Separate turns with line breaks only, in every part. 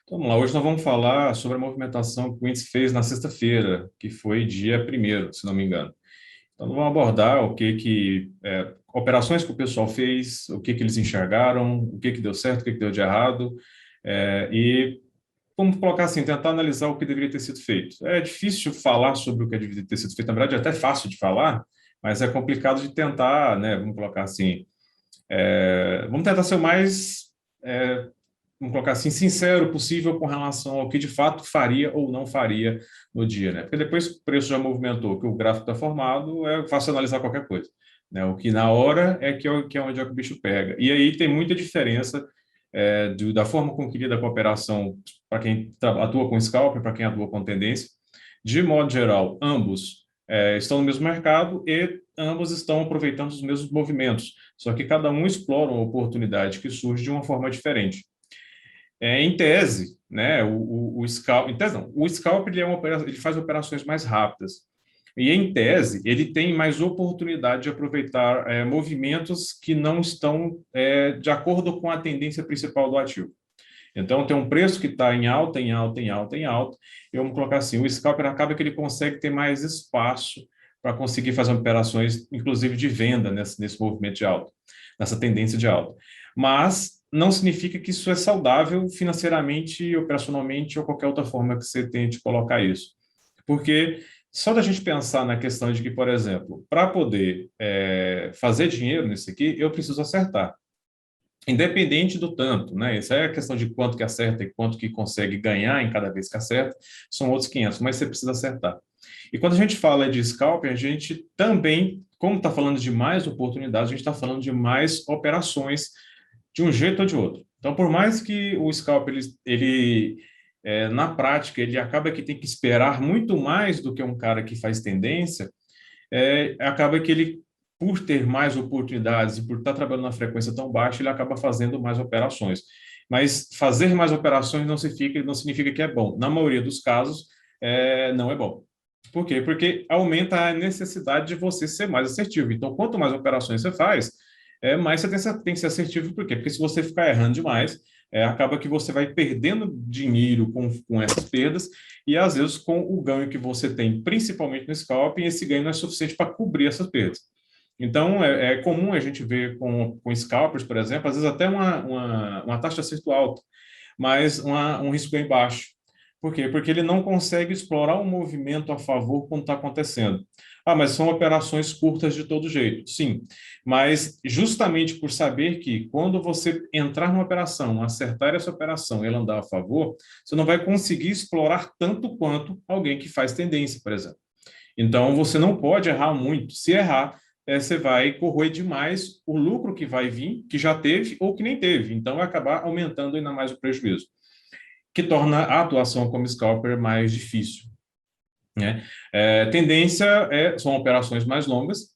Então, vamos lá, hoje nós vamos falar sobre a movimentação que o índice fez na sexta-feira, que foi dia primeiro, se não me engano. Então, nós vamos abordar operações que o pessoal fez, o que eles enxergaram, o que deu certo, o que deu de errado, e vamos colocar assim, tentar analisar o que deveria ter sido feito. É difícil falar sobre o que deveria ter sido feito, na verdade é até fácil de falar, mas é complicado de tentar, né, vamos colocar assim, vamos tentar ser o mais vamos colocar assim, sincero possível com relação ao que de fato faria ou não faria no dia, né? Porque depois que o preço já movimentou, que o gráfico está formado, é fácil analisar qualquer coisa, né? O que na hora que é onde é que o bicho pega. E aí tem muita diferença da forma com que lida com a operação para quem atua com scalper, para quem atua com tendência. De modo geral, ambos estão no mesmo mercado e ambos estão aproveitando os mesmos movimentos, só que cada um explora uma oportunidade que surge de uma forma diferente. Em tese, né, o scalp, em tese não, o scalp ele faz operações mais rápidas. E, em tese, ele tem mais oportunidade de aproveitar movimentos que não estão de acordo com a tendência principal do ativo. Então, tem um preço que está em alta, em alta, em alta, em alta. E vamos colocar assim, o scalper acaba que ele consegue ter mais espaço para conseguir fazer operações, inclusive de venda nesse movimento de alta, nessa tendência de alta. Mas não significa que isso é saudável financeiramente, operacionalmente ou qualquer outra forma que você tente colocar isso. Porque só da gente pensar na questão de que, por exemplo, para poder fazer dinheiro nisso aqui, eu preciso acertar. Independente do tanto, né? Isso é a questão de quanto que acerta e quanto que consegue ganhar em cada vez que acerta, são outros 500, mas você precisa acertar. E quando a gente fala de scalping, a gente também, como está falando de mais oportunidades, a gente está falando de mais operações de um jeito ou de outro. Então, por mais que o scalp, na prática, ele acaba que tem que esperar muito mais do que um cara que faz tendência, acaba que ele, por ter mais oportunidades e por estar trabalhando na frequência tão baixa, ele acaba fazendo mais operações. Mas fazer mais operações não significa que é bom. Na maioria dos casos, não é bom. Por quê? Porque aumenta a necessidade de você ser mais assertivo. Então, quanto mais operações você faz, mais você tem que ser assertivo. Por quê? Porque se você ficar errando demais, acaba que você vai perdendo dinheiro com essas perdas e, às vezes, com o ganho que você tem, principalmente no scalping, esse ganho não é suficiente para cobrir essas perdas. Então, é comum a gente ver com scalpers, por exemplo, às vezes até uma taxa de acerto alta, mas um risco bem baixo. Por quê? Porque ele não consegue explorar um movimento a favor quando está acontecendo. Ah, mas são operações curtas de todo jeito. Sim, mas justamente por saber que quando você entrar numa operação, acertar essa operação e ela andar a favor, você não vai conseguir explorar tanto quanto alguém que faz tendência, por exemplo. Então, você não pode errar muito. Se errar, você vai corroer demais o lucro que vai vir, que já teve ou que nem teve. Então, vai acabar aumentando ainda mais o prejuízo, que torna a atuação como scalper mais difícil, né? Tendência são operações mais longas.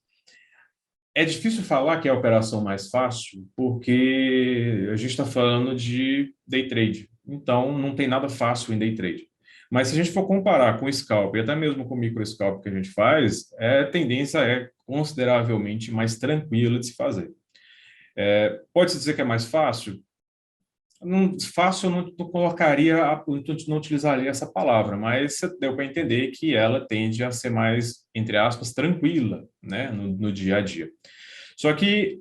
É difícil falar que é a operação mais fácil, porque a gente está falando de day trade. Então, não tem nada fácil em day trade. Mas se a gente for comparar com o scalp e até mesmo com o micro scalp que a gente faz, a tendência é consideravelmente mais tranquila de se fazer. Pode-se dizer que é mais fácil? Não, fácil eu não colocaria, não utilizaria essa palavra, mas deu para entender que ela tende a ser mais, entre aspas, tranquila, né, no dia a dia. Só que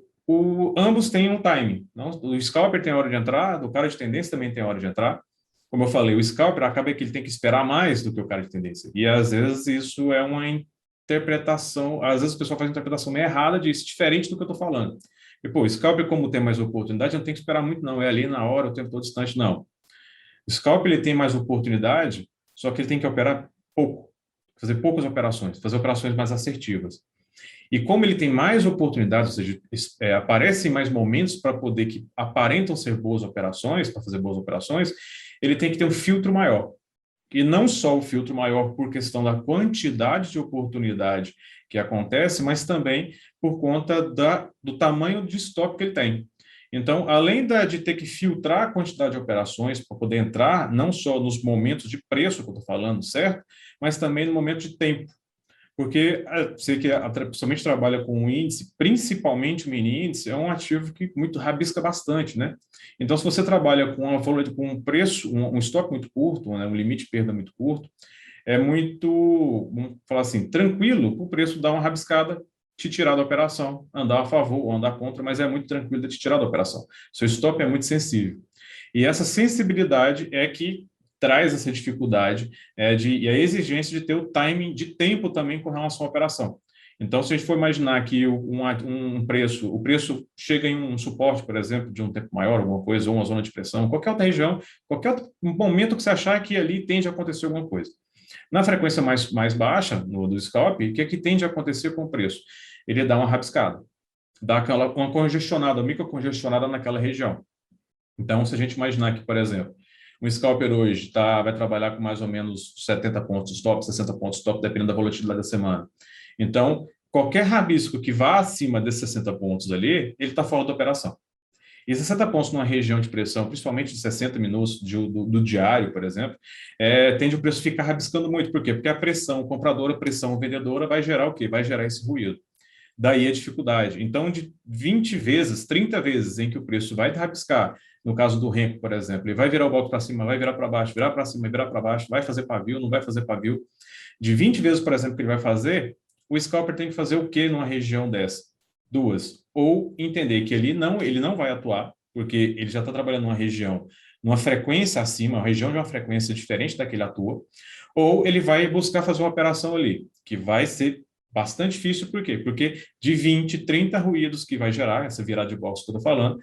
ambos têm um timing. Não? O scalper tem hora de entrar, o cara de tendência também tem hora de entrar. Como eu falei, o scalper acaba que ele tem que esperar mais do que o cara de tendência. E às vezes isso é uma interpretação, às vezes o pessoal faz uma interpretação meio errada disso, diferente do que eu estou falando. E, pô, o scalper, como tem mais oportunidade, não tem que esperar muito, não. É ali na hora, o tempo todo distante, não. O scalper, ele tem mais oportunidade, só que ele tem que operar pouco, fazer poucas operações, fazer operações mais assertivas. E como ele tem mais oportunidades, ou seja, aparecem mais momentos para poder que aparentam ser boas operações, para fazer boas operações, ele tem que ter um filtro maior. E não só o filtro maior por questão da quantidade de oportunidade que acontece, mas também por conta do tamanho de estoque que ele tem. Então, além de ter que filtrar a quantidade de operações para poder entrar, não só nos momentos de preço que eu estou falando, certo? Mas também no momento de tempo. Porque sei que principalmente trabalha com o índice, principalmente o mini índice, é um ativo que muito rabisca bastante, né? Então, se você trabalha com um preço, um estoque muito curto, né, um limite de perda muito curto, é muito, vamos falar assim, tranquilo o preço dar uma rabiscada, te tirar da operação, andar a favor ou andar contra, mas é muito tranquilo de te tirar da operação. Seu stop é muito sensível. E essa sensibilidade é que traz essa dificuldade e a exigência de ter o timing de tempo também com relação à operação. Então, se a gente for imaginar que um preço, o preço chega em um suporte, por exemplo, de um tempo maior, alguma coisa, ou uma zona de pressão, qualquer outra região, qualquer outro momento que você achar que ali tende a acontecer alguma coisa. Na frequência mais baixa, do scalp, o que é que tende a acontecer com o preço? Ele dá uma rabiscada, dá uma congestionada, microcongestionada naquela região. Então, se a gente imaginar que, por exemplo, um scalper hoje vai trabalhar com mais ou menos 70 pontos stop, 60 pontos stop, dependendo da volatilidade da semana. Então, qualquer rabisco que vá acima desses 60 pontos ali, ele está fora da operação. E 60 pontos numa região de pressão, principalmente de 60 minutos do diário, por exemplo, tende o preço ficar rabiscando muito. Por quê? Porque a pressão compradora, a pressão vendedora vai gerar o quê? Vai gerar esse ruído. Daí a dificuldade. Então, de 20 vezes, 30 vezes em que o preço vai rabiscar, no caso do RENCO, por exemplo, ele vai virar o bloco para cima, vai virar para baixo, virar para cima, virar para baixo, vai fazer pavio, não vai fazer pavio. De 20 vezes, por exemplo, que ele vai fazer, o scalper tem que fazer o quê numa região dessa? Duas. Ou entender que ele não vai atuar, porque ele já está trabalhando numa região, numa frequência acima, uma região de uma frequência diferente da que ele atua, ou ele vai buscar fazer uma operação ali, que vai ser bastante difícil, por quê? Porque de 20, 30 ruídos que vai gerar, essa virada de box que eu estou falando,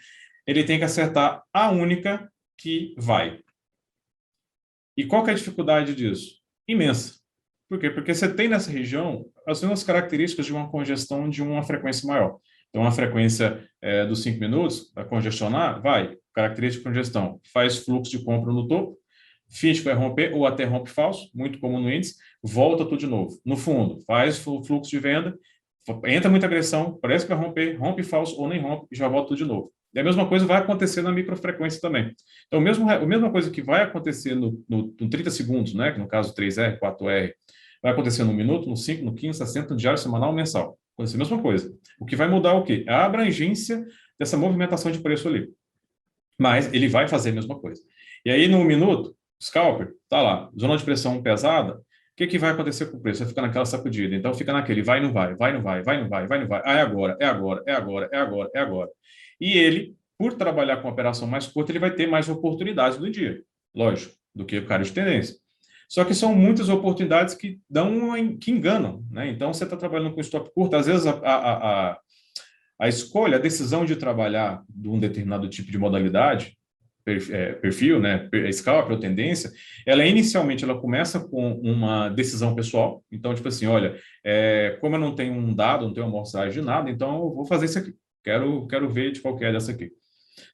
ele tem que acertar a única que vai. E qual que é a dificuldade disso? Imensa. Por quê? Porque você tem nessa região as mesmas características de uma congestão de uma frequência maior. Então, a frequência dos 5 minutos, vai congestionar? Vai. Característica de congestão. Faz fluxo de compra no topo, finge que vai romper ou até rompe falso, muito comum no índice, volta tudo de novo. No fundo, faz o fluxo de venda, entra muita agressão, parece que vai romper, rompe falso ou nem rompe e já volta tudo de novo. E a mesma coisa vai acontecer na microfrequência também. Então, a mesma coisa que vai acontecer no 30 segundos, né, que no caso 3R, 4R, vai acontecer no minuto, no 5, no 15, 60, no diário, semanal, mensal. Vai ser a mesma coisa. O que vai mudar é o quê? A abrangência dessa movimentação de preço ali. Mas ele vai fazer a mesma coisa. E aí, no minuto, scalper, tá lá, zona de pressão pesada, o que, que vai acontecer com o preço? Vai ficar naquela sacudida. Então, fica naquele vai, não vai, vai, não vai, vai, não vai, vai, não vai. Ah, é agora, é agora, é agora, é agora, é agora. E ele, por trabalhar com operação mais curta, ele vai ter mais oportunidades no dia, lógico, do que o cara de tendência. Só que são muitas oportunidades que que enganam, né? Então, você está trabalhando com stop curto, às vezes a escolha, a decisão de trabalhar de um determinado tipo de modalidade, perfil, né, scalper ou tendência, ela inicialmente ela começa com uma decisão pessoal. Então, tipo assim, olha, como eu não tenho um dado, não tenho uma amostragem de nada, então eu vou fazer isso aqui. Quero ver de qualquer dessa aqui.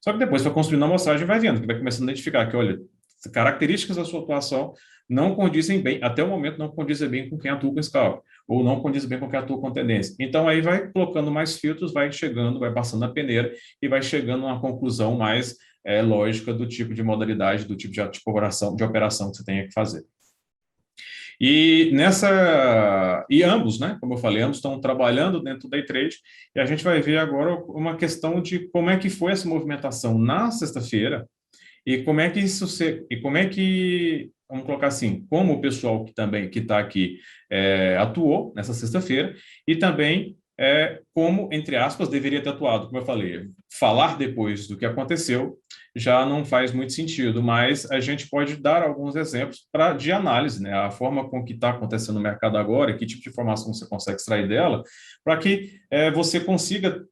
Só que depois, vai construindo a amostragem, vai vendo, que vai começando a identificar que, olha, características da sua atuação não condizem bem, até o momento não condizem bem com quem atua com scalper, ou não condizem bem com quem atua com tendência. Então, aí vai colocando mais filtros, vai chegando, vai passando a peneira e vai chegando a uma conclusão mais lógica do tipo de modalidade, do tipo de operação que você tenha que fazer. E ambos, né, como eu falei, ambos estão trabalhando dentro da trade, e a gente vai ver agora uma questão de como é que foi essa movimentação na sexta-feira, e como é que vamos colocar assim, como o pessoal que está aqui atuou nessa sexta-feira, e também como, entre aspas, deveria ter atuado. Como eu falei, falar depois do que aconteceu já não faz muito sentido, mas a gente pode dar alguns exemplos de análise, né? A forma com que está acontecendo no mercado agora, que tipo de informação você consegue extrair dela, para que você consiga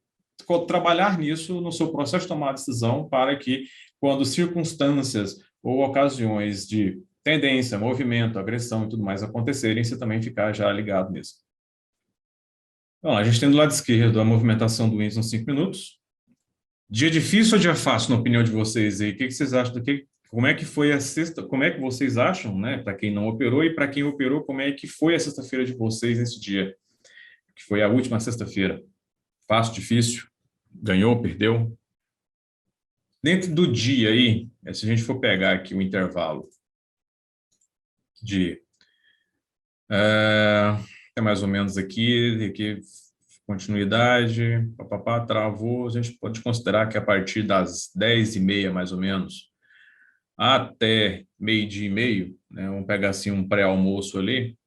trabalhar nisso no seu processo de tomar decisão, para que, quando circunstâncias ou ocasiões de tendência, movimento, agressão e tudo mais acontecerem, você também ficar já ligado nisso. Então, a gente tem do lado esquerdo a movimentação do índice nos 5 minutos. Dia difícil ou dia fácil, na opinião de vocês aí? O que vocês acham como é que foi a sexta? Como é que vocês acham, né? Para quem não operou e para quem operou, como é que foi a sexta-feira de vocês nesse dia? Que foi a última sexta-feira. Fácil, difícil? Ganhou, perdeu? Dentro do dia aí, se a gente for pegar aqui o intervalo de É mais ou menos aqui, continuidade, papapá, travou. A gente pode considerar que a partir das 10h30, mais ou menos, até meio-dia e meio, né? Vamos pegar assim um pré-almoço ali,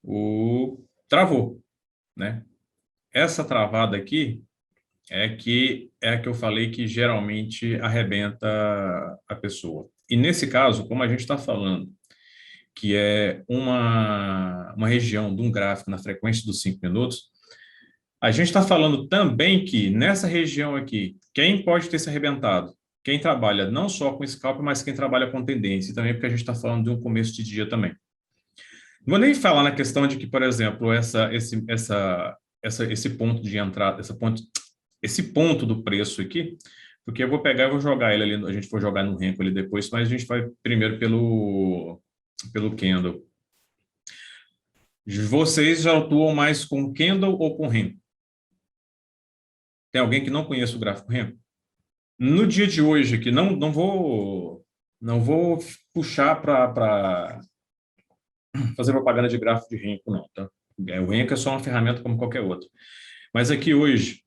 o travou, né? Essa travada aqui é a que eu falei que geralmente arrebenta a pessoa. E nesse caso, como a gente está falando, que é uma região de um gráfico na frequência dos 5 minutos, a gente está falando também que nessa região aqui, quem pode ter se arrebentado? Quem trabalha não só com scalp, mas quem trabalha com tendência, e também porque a gente está falando de um começo de dia também. Não vou nem falar na questão de que, por exemplo, esse ponto de entrada, esse ponto do preço aqui, porque eu vou pegar e vou jogar ele ali, a gente vai jogar no Renko ali depois, mas a gente vai primeiro pelo Candle. Vocês já atuam mais com Candle ou com Renko? Tem alguém que não conhece o gráfico Renko? No dia de hoje aqui, não vou puxar para fazer propaganda de gráfico de Renko, não, tá? O Renko é só uma ferramenta como qualquer outra. Mas aqui hoje,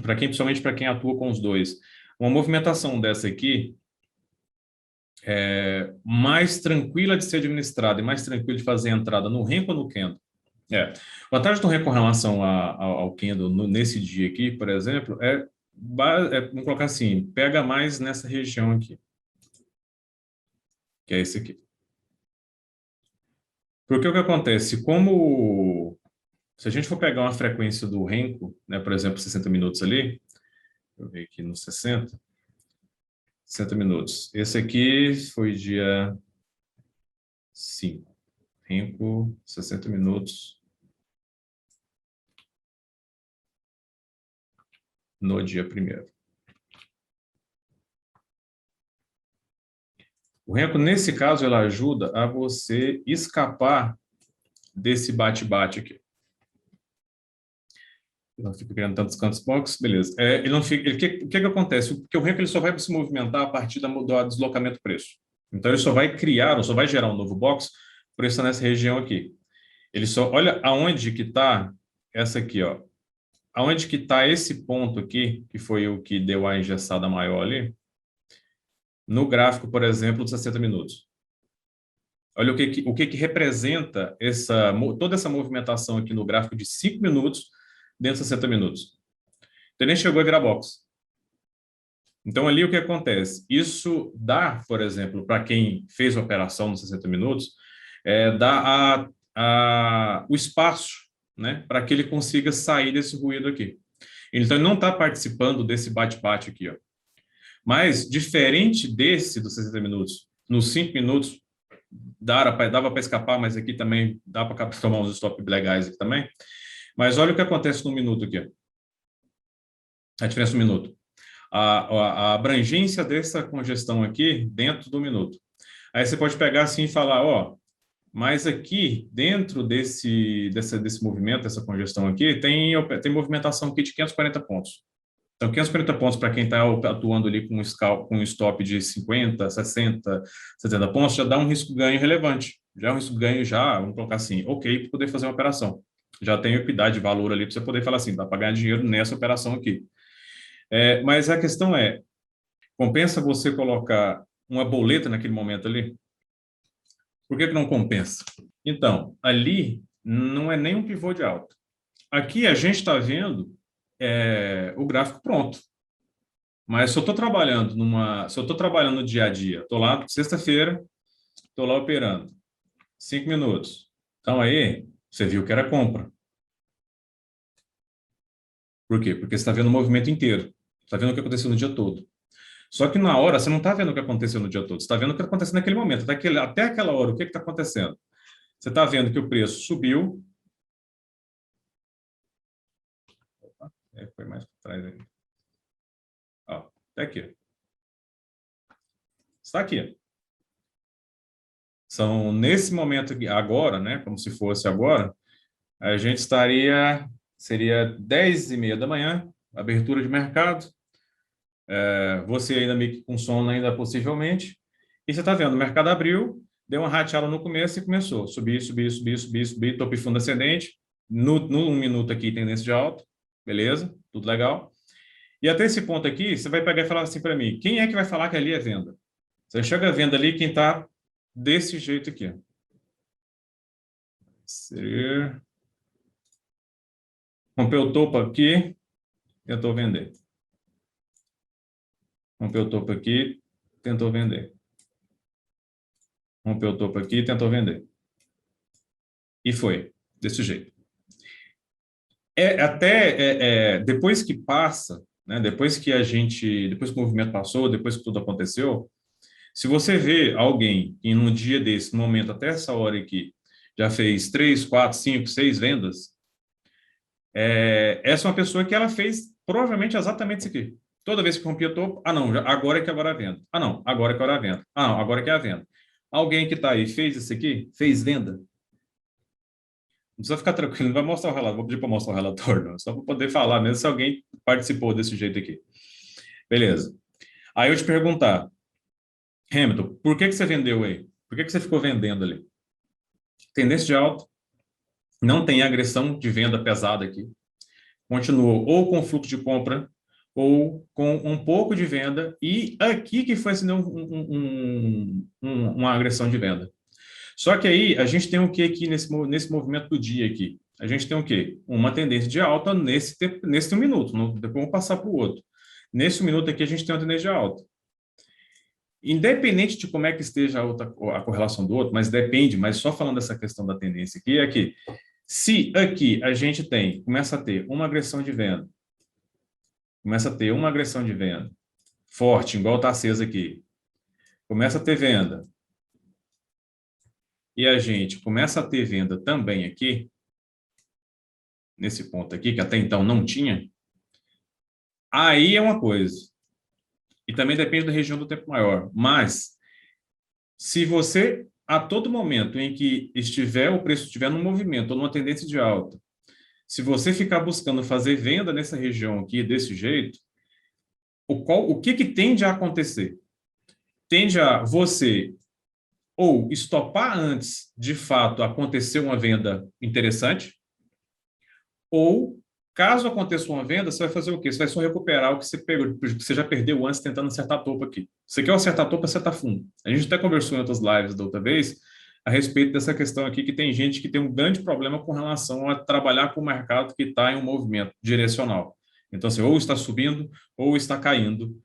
principalmente para quem atua com os dois, uma movimentação dessa aqui é mais tranquila de ser administrada e mais tranquila de fazer a entrada no Renko ou no Candle. A vantagem do Renko com relação ao Candle nesse dia aqui, por exemplo, vamos colocar assim, pega mais nessa região aqui, que é esse aqui. Porque o que acontece? Se a gente for pegar uma frequência do Renko, né, por exemplo, 60 minutos ali, eu ver aqui no 60 minutos. Esse aqui foi dia 5. Renko, 60 minutos no dia 1º. O Renko, nesse caso, ela ajuda a você escapar desse bate-bate aqui. Não fica criando tantos cantos box, beleza. Ele não fica. O que acontece? Porque o Renko ele só vai se movimentar a partir do deslocamento preço. Então ele só vai criar, ou só vai gerar um novo box preço nessa região aqui. Ele só olha aonde que está essa aqui, ó. Aonde que está esse ponto aqui, que foi o que deu a engessada maior ali, no gráfico, por exemplo, de 60 minutos. Olha o que representa toda essa movimentação aqui no gráfico de 5 minutos dentro de 60 minutos. Então, nem chegou a virar box. Então, ali o que acontece? Isso dá, por exemplo, para quem fez a operação nos 60 minutos, dá o espaço, né, para que ele consiga sair desse ruído aqui. Então, ele não está participando desse bate-bate aqui, ó. Mas, diferente desse dos 60 minutos, nos 5 minutos, dava para escapar, mas aqui também dá para tomar uns stop legais aqui também. Mas olha o que acontece no minuto aqui. Ó. A diferença do minuto. A abrangência dessa congestão aqui dentro do minuto. Aí você pode pegar assim e falar, ó, mas aqui, dentro desse movimento, dessa congestão aqui, tem movimentação aqui de 540 pontos. Então, 540 pontos para quem está atuando ali com um stop de 50, 60, 70 pontos, já dá um risco-ganho relevante. Já é um risco-ganho, vamos colocar assim, ok, para poder fazer uma operação. Já tem equidade de valor ali para você poder falar assim, dá para ganhar dinheiro nessa operação aqui. Mas a questão compensa você colocar uma boleta naquele momento ali? Por que não compensa? Então, ali não é nem um pivô de alta. Aqui a gente está vendo o gráfico pronto. Mas se eu estou trabalhando no dia a dia, estou lá sexta-feira, estou lá operando 5 minutos. Então aí você viu que era compra. Por quê? Porque você está vendo o movimento inteiro. Está vendo o que aconteceu no dia todo. Só que na hora você não está vendo o que aconteceu no dia todo. Você está vendo o que aconteceu naquele momento. Até aquela hora, o que está acontecendo? Você está vendo que o preço subiu. Opa, foi mais para trás ainda. Ó, até aqui. Está aqui. São nesse momento aqui, agora, né? Como se fosse agora, a gente seria 10h30 da manhã, abertura de mercado. Você ainda meio que com sono ainda possivelmente. E você está vendo, o mercado abriu, deu uma rateada no começo e começou a subir, subir, subir, subir, subir, topo e fundo ascendente. no 1 minuto aqui, tendência de alta, beleza? Tudo legal. E até esse ponto aqui, você vai pegar e falar assim para mim, quem é que vai falar que ali é venda? Você chega a venda ali quem está desse jeito aqui. Seria... Rompeu o topo aqui, tentou vender. Rompeu o topo aqui, tentou vender. Rompeu o topo aqui, tentou vender. E foi, desse jeito. Depois que passa, né, depois que o movimento passou, depois que tudo aconteceu, se você vê alguém que num dia desse, no momento até essa hora aqui, já fez 3, 4, 5, 6 vendas, essa é uma pessoa que ela fez provavelmente exatamente isso aqui. Toda vez que rompia topo, não, agora é que agora é a venda. Não, agora é que agora é a venda. Não, agora é que é a venda. Alguém que está aí fez isso aqui, fez venda. Não precisa ficar tranquilo, não vai mostrar o relatório, vou pedir para mostrar o relatório, não, só para poder falar mesmo se alguém participou desse jeito aqui. Beleza. Aí eu te perguntar, Hamilton, por que você vendeu aí? Por que você ficou vendendo ali? Tendência de alta, não tem agressão de venda pesada aqui. Continuou ou com fluxo de compra ou com um pouco de venda e aqui que foi assim, uma agressão de venda. Só que aí a gente tem o que aqui nesse movimento do dia aqui? A gente tem o quê? Uma tendência de alta nesse 1 minuto, depois vamos passar para o outro. Nesse 1 minuto aqui a gente tem uma tendência de alta. Independente de como é que esteja a correlação do outro, mas depende, mas só falando dessa questão da tendência aqui, é que se aqui a gente começa a ter uma agressão de venda, forte, igual está acesa aqui, começa a ter venda, e a gente começa a ter venda também aqui, nesse ponto aqui, que até então não tinha, aí é uma coisa. E também depende da região do tempo maior. Mas, se você, a todo momento em que o preço estiver num movimento ou numa tendência de alta, se você ficar buscando fazer venda nessa região aqui desse jeito, o que tende a acontecer? Tende a você ou estopar antes, de fato, acontecer uma venda interessante, ou, caso aconteça uma venda, você vai fazer o quê? Você vai só recuperar o que você já perdeu antes tentando acertar topo aqui. Você quer acertar topo, acertar fundo. A gente até conversou em outras lives da outra vez a respeito dessa questão aqui, que tem gente que tem um grande problema com relação a trabalhar com o mercado que está em um movimento direcional. Então, assim, ou está subindo, ou está caindo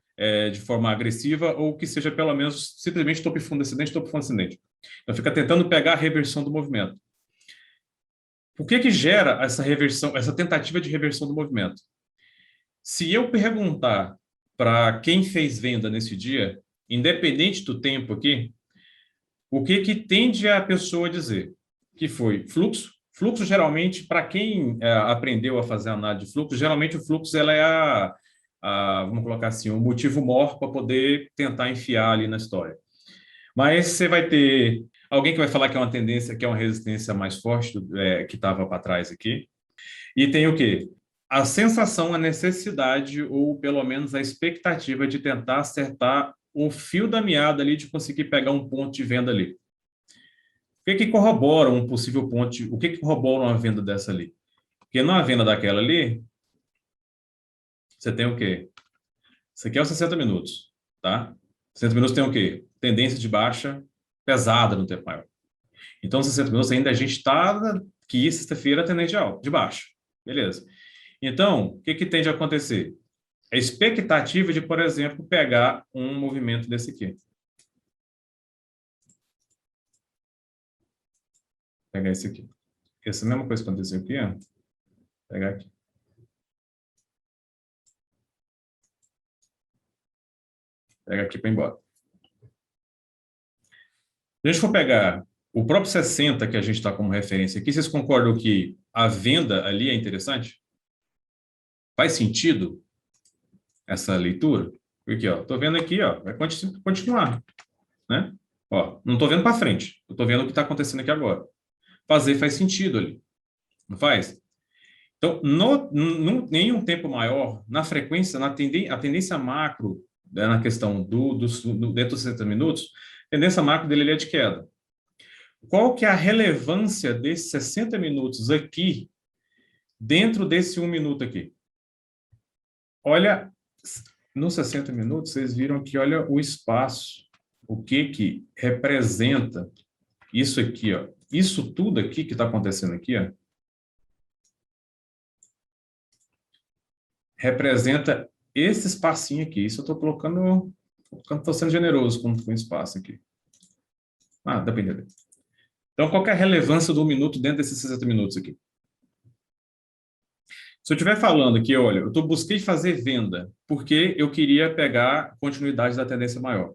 de forma agressiva, ou que seja pelo menos simplesmente topo e fundo ascendente, topo e fundo ascendente. Então, fica tentando pegar a reversão do movimento. O que gera essa reversão, essa tentativa de reversão do movimento? Se eu perguntar para quem fez venda nesse dia, independente do tempo aqui, o que tende a pessoa a dizer? Que foi fluxo. Fluxo, geralmente, para quem aprendeu a fazer análise de fluxo, geralmente o fluxo ela é vamos colocar assim, o motivo maior para poder tentar enfiar ali na história. Mas você vai ter alguém que vai falar que é uma tendência, que é uma resistência mais forte que estava para trás aqui. E tem o quê? A sensação, a necessidade, ou pelo menos a expectativa de tentar acertar o fio da meada ali, de conseguir pegar um ponto de venda ali. O que corrobora um possível ponto? O que corrobora uma venda dessa ali? Porque numa venda daquela ali, você tem o quê? Isso aqui é os 60 minutos, tá? 60 minutos tem o quê? Tendência de baixa pesada no tempo maior. Então, 60 minutos ainda a gente está aqui, sexta-feira, tendência de baixa. Beleza. Então, o que tende a acontecer? A expectativa de, por exemplo, pegar um movimento desse aqui. Pegar esse aqui. Essa mesma coisa que aconteceu aqui, ó. Pegar aqui. Pega aqui para ir embora. Se a gente for pegar o próprio 60 que a gente está como referência aqui, vocês concordam que a venda ali é interessante? Faz sentido essa leitura? Porque, ó, tô vendo aqui, ó, vai continuar, né? Ó, não tô vendo para frente, eu tô vendo o que está acontecendo aqui agora. Fazer faz sentido ali, não faz? Então, em um tempo maior, na frequência, a tendência macro, né, na questão dentro dos 60 minutos, a tendência macro dele é de queda. Qual que é a relevância desses 60 minutos aqui dentro desse 1 minuto aqui. Olha, nos 60 minutos, vocês viram que olha o espaço, o que representa isso aqui, ó. Isso tudo aqui que está acontecendo aqui, ó, representa esse espacinho aqui. Isso eu estou colocando, estou sendo generoso com o espaço aqui. Ah, depende. Então, qual que é a relevância do 1 minuto dentro desses 60 minutos aqui? Se eu estiver falando aqui, olha, eu busquei fazer venda porque eu queria pegar a continuidade da tendência maior.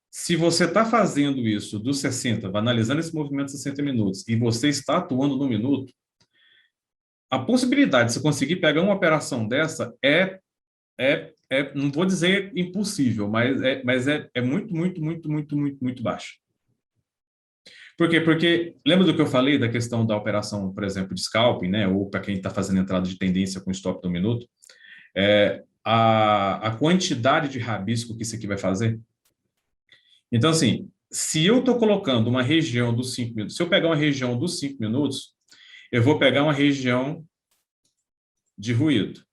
Se você está fazendo isso dos 60, vai analisando esse movimento de 60 minutos, e você está atuando no minuto, a possibilidade de você conseguir pegar uma operação dessa não vou dizer impossível, mas é muito, muito, muito, muito, muito, muito baixo. Por quê? Porque lembra do que eu falei da questão da operação, por exemplo, de scalping, né? Ou para quem está fazendo entrada de tendência com stop do minuto, a quantidade de rabisco que isso aqui vai fazer. Então, assim, se eu estou colocando uma região dos 5 minutos, se eu pegar uma região dos 5 minutos, eu vou pegar uma região de ruído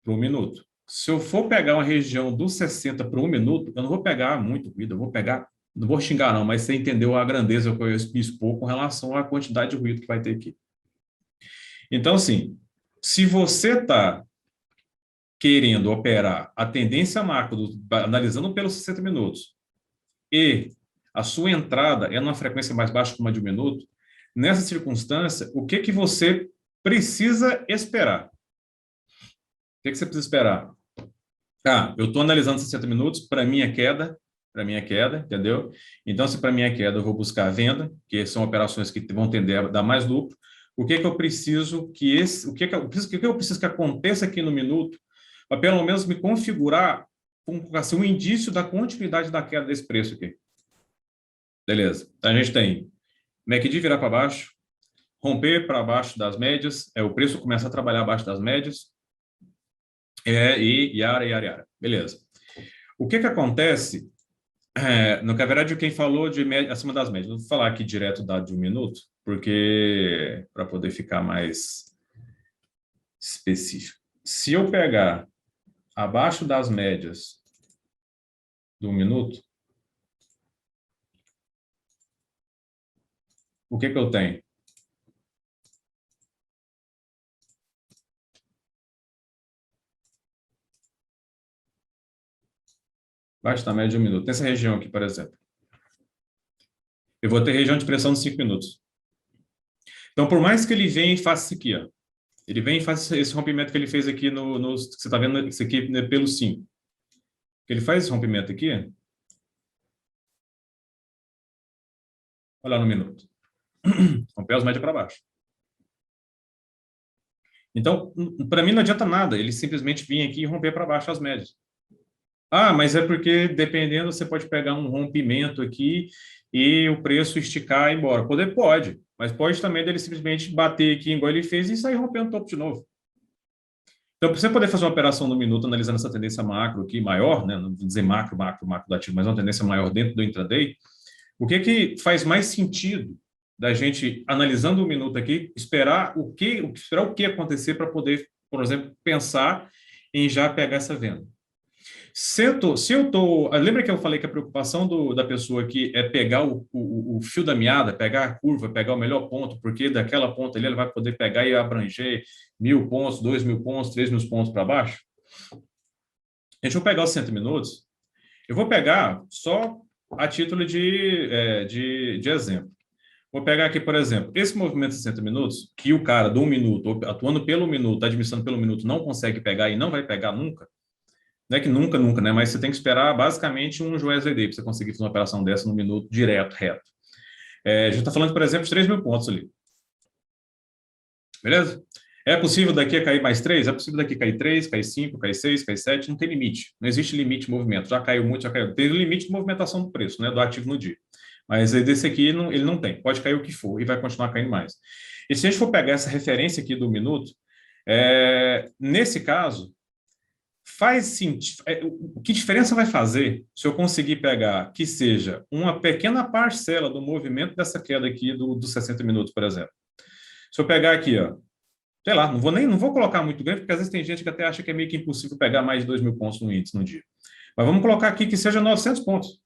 para 1 minuto. Se eu for pegar uma região dos 60 para 1 minuto, eu não vou pegar muito ruído, eu vou pegar, não vou xingar não, mas você entendeu a grandeza que eu expor com relação à quantidade de ruído que vai ter aqui. Então, assim, se você está querendo operar a tendência macro, analisando pelos 60 minutos, e a sua entrada é numa frequência mais baixa que uma de 1 minuto, nessa circunstância, o que você precisa esperar? O que você precisa esperar? Ah, eu estou analisando 60 minutos, para mim é queda, entendeu? Então, se para mim é queda, eu vou buscar a venda, que são operações que vão tender a dar mais lucro. O que eu preciso eu preciso que aconteça aqui no minuto, para pelo menos me configurar assim, um indício da continuidade da queda desse preço aqui. Beleza. Então, a gente tem MACD virar para baixo, romper para baixo das médias, o preço começa a trabalhar abaixo das médias, e yara. Beleza. O que acontece, na verdade, quem falou de média, acima das médias, vou falar aqui direto da de 1 minuto, porque para poder ficar mais específico. Se eu pegar abaixo das médias do 1 minuto, o que eu tenho? Abaixo da média de 1 minuto. Nessa região aqui, por exemplo. Eu vou ter região de pressão de 5 minutos. Então, por mais que ele venha e faça isso aqui, ó, ele vem e faz esse rompimento que ele fez aqui você está vendo isso aqui, né, pelo 5. Ele faz esse rompimento aqui, olha lá no minuto. Romper as médias para baixo. Então, para mim não adianta nada ele simplesmente vir aqui e romper para baixo as médias. Ah, mas é porque, dependendo, você pode pegar um rompimento aqui e o preço esticar e ir embora. Poder pode, mas pode também dele simplesmente bater aqui igual ele fez e sair rompendo o topo de novo. Então, para você poder fazer uma operação no minuto, analisando essa tendência macro aqui, maior, né? Não vou dizer macro do ativo, mas uma tendência maior dentro do intraday, o que faz mais sentido da gente, analisando o minuto aqui, esperar o que acontecer para poder, por exemplo, pensar em já pegar essa venda. Lembra que eu falei que a preocupação da pessoa aqui é pegar o fio da meada, pegar a curva, pegar o melhor ponto, porque daquela ponta ali ela vai poder pegar e abranger 1.000 pontos, 2.000 pontos, 3.000 pontos para baixo? A gente vai pegar os 60 minutos. Eu vou pegar só a título de exemplo. Vou pegar aqui, por exemplo, esse movimento de 60 minutos, que o cara do 1 minuto, atuando pelo minuto, administrando pelo minuto, não consegue pegar e não vai pegar nunca. Não é que nunca, né? Mas você tem que esperar basicamente um USD para você conseguir fazer uma operação dessa no minuto direto, reto. A gente está falando, por exemplo, de 3.000 pontos ali. Beleza? É possível daqui a cair mais 3? É possível daqui a cair 3, cair 5, cair 6, cair 7? Não tem limite. Não existe limite de movimento. Já caiu muito, já caiu. Tem limite de movimentação do preço, né? Do ativo no dia. Mas desse aqui, ele não tem. Pode cair o que for e vai continuar caindo mais. E se a gente for pegar essa referência aqui do minuto, nesse caso, faz sentido. Que diferença vai fazer se eu conseguir pegar que seja uma pequena parcela do movimento dessa queda aqui dos 60 minutos, por exemplo? Se eu pegar aqui, ó, sei lá, não vou colocar muito grande, porque às vezes tem gente que até acha que é meio que impossível pegar mais de 2.000 pontos no índice no dia. Mas vamos colocar aqui que seja 900 pontos.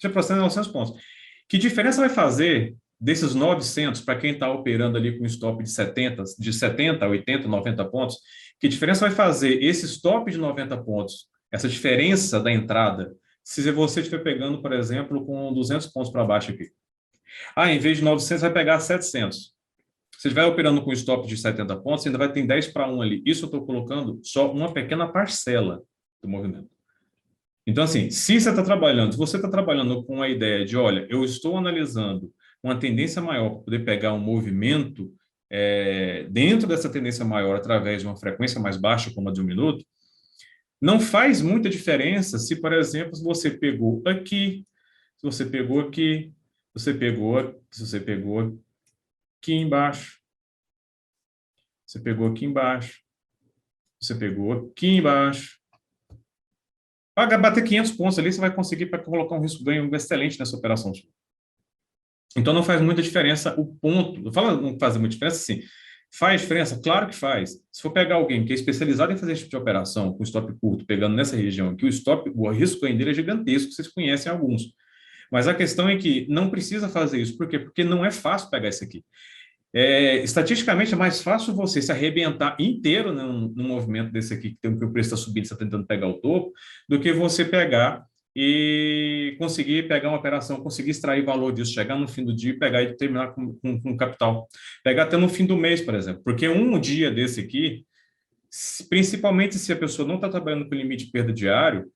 Seja para 900 pontos. Que diferença vai fazer desses 900 para quem está operando ali com um stop de 70, 80, 90 pontos? Que diferença vai fazer esse stop de 90 pontos, essa diferença da entrada, se você estiver pegando, por exemplo, com 200 pontos para baixo aqui? Ah, em vez de 900, vai pegar 700. Se estiver operando com stop de 70 pontos, ainda vai ter 10 para 1 ali. Isso eu estou colocando só uma pequena parcela do movimento. Então, assim, se você está trabalhando, se você está trabalhando com a ideia de, olha, eu estou analisando uma tendência maior para poder pegar um movimento dentro dessa tendência maior através de uma frequência mais baixa, como a de 1 minuto, não faz muita diferença se, por exemplo, você pegou aqui, se você pegou aqui, se você pegou aqui embaixo, você pegou aqui embaixo, você pegou aqui embaixo. Para bater 500 pontos ali, você vai conseguir para colocar um risco-ganho excelente nessa operação. Então, não faz muita diferença o ponto. Eu falo não faz muita diferença, sim. Faz diferença? Claro que faz. Se for pegar alguém que é especializado em fazer esse tipo de operação, com stop curto, pegando nessa região aqui, o risco-ganho dele é gigantesco, vocês conhecem alguns. Mas a questão é que não precisa fazer isso. Por quê? Porque não é fácil pegar isso aqui. Estatisticamente, é mais fácil você se arrebentar inteiro num movimento desse aqui, que o preço está subindo, você está tentando pegar o topo, do que você pegar e conseguir pegar uma operação, conseguir extrair valor disso, chegar no fim do dia e pegar e terminar com capital. Pegar até no fim do mês, por exemplo. Porque um dia desse aqui, principalmente se a pessoa não está trabalhando com limite de perda diário,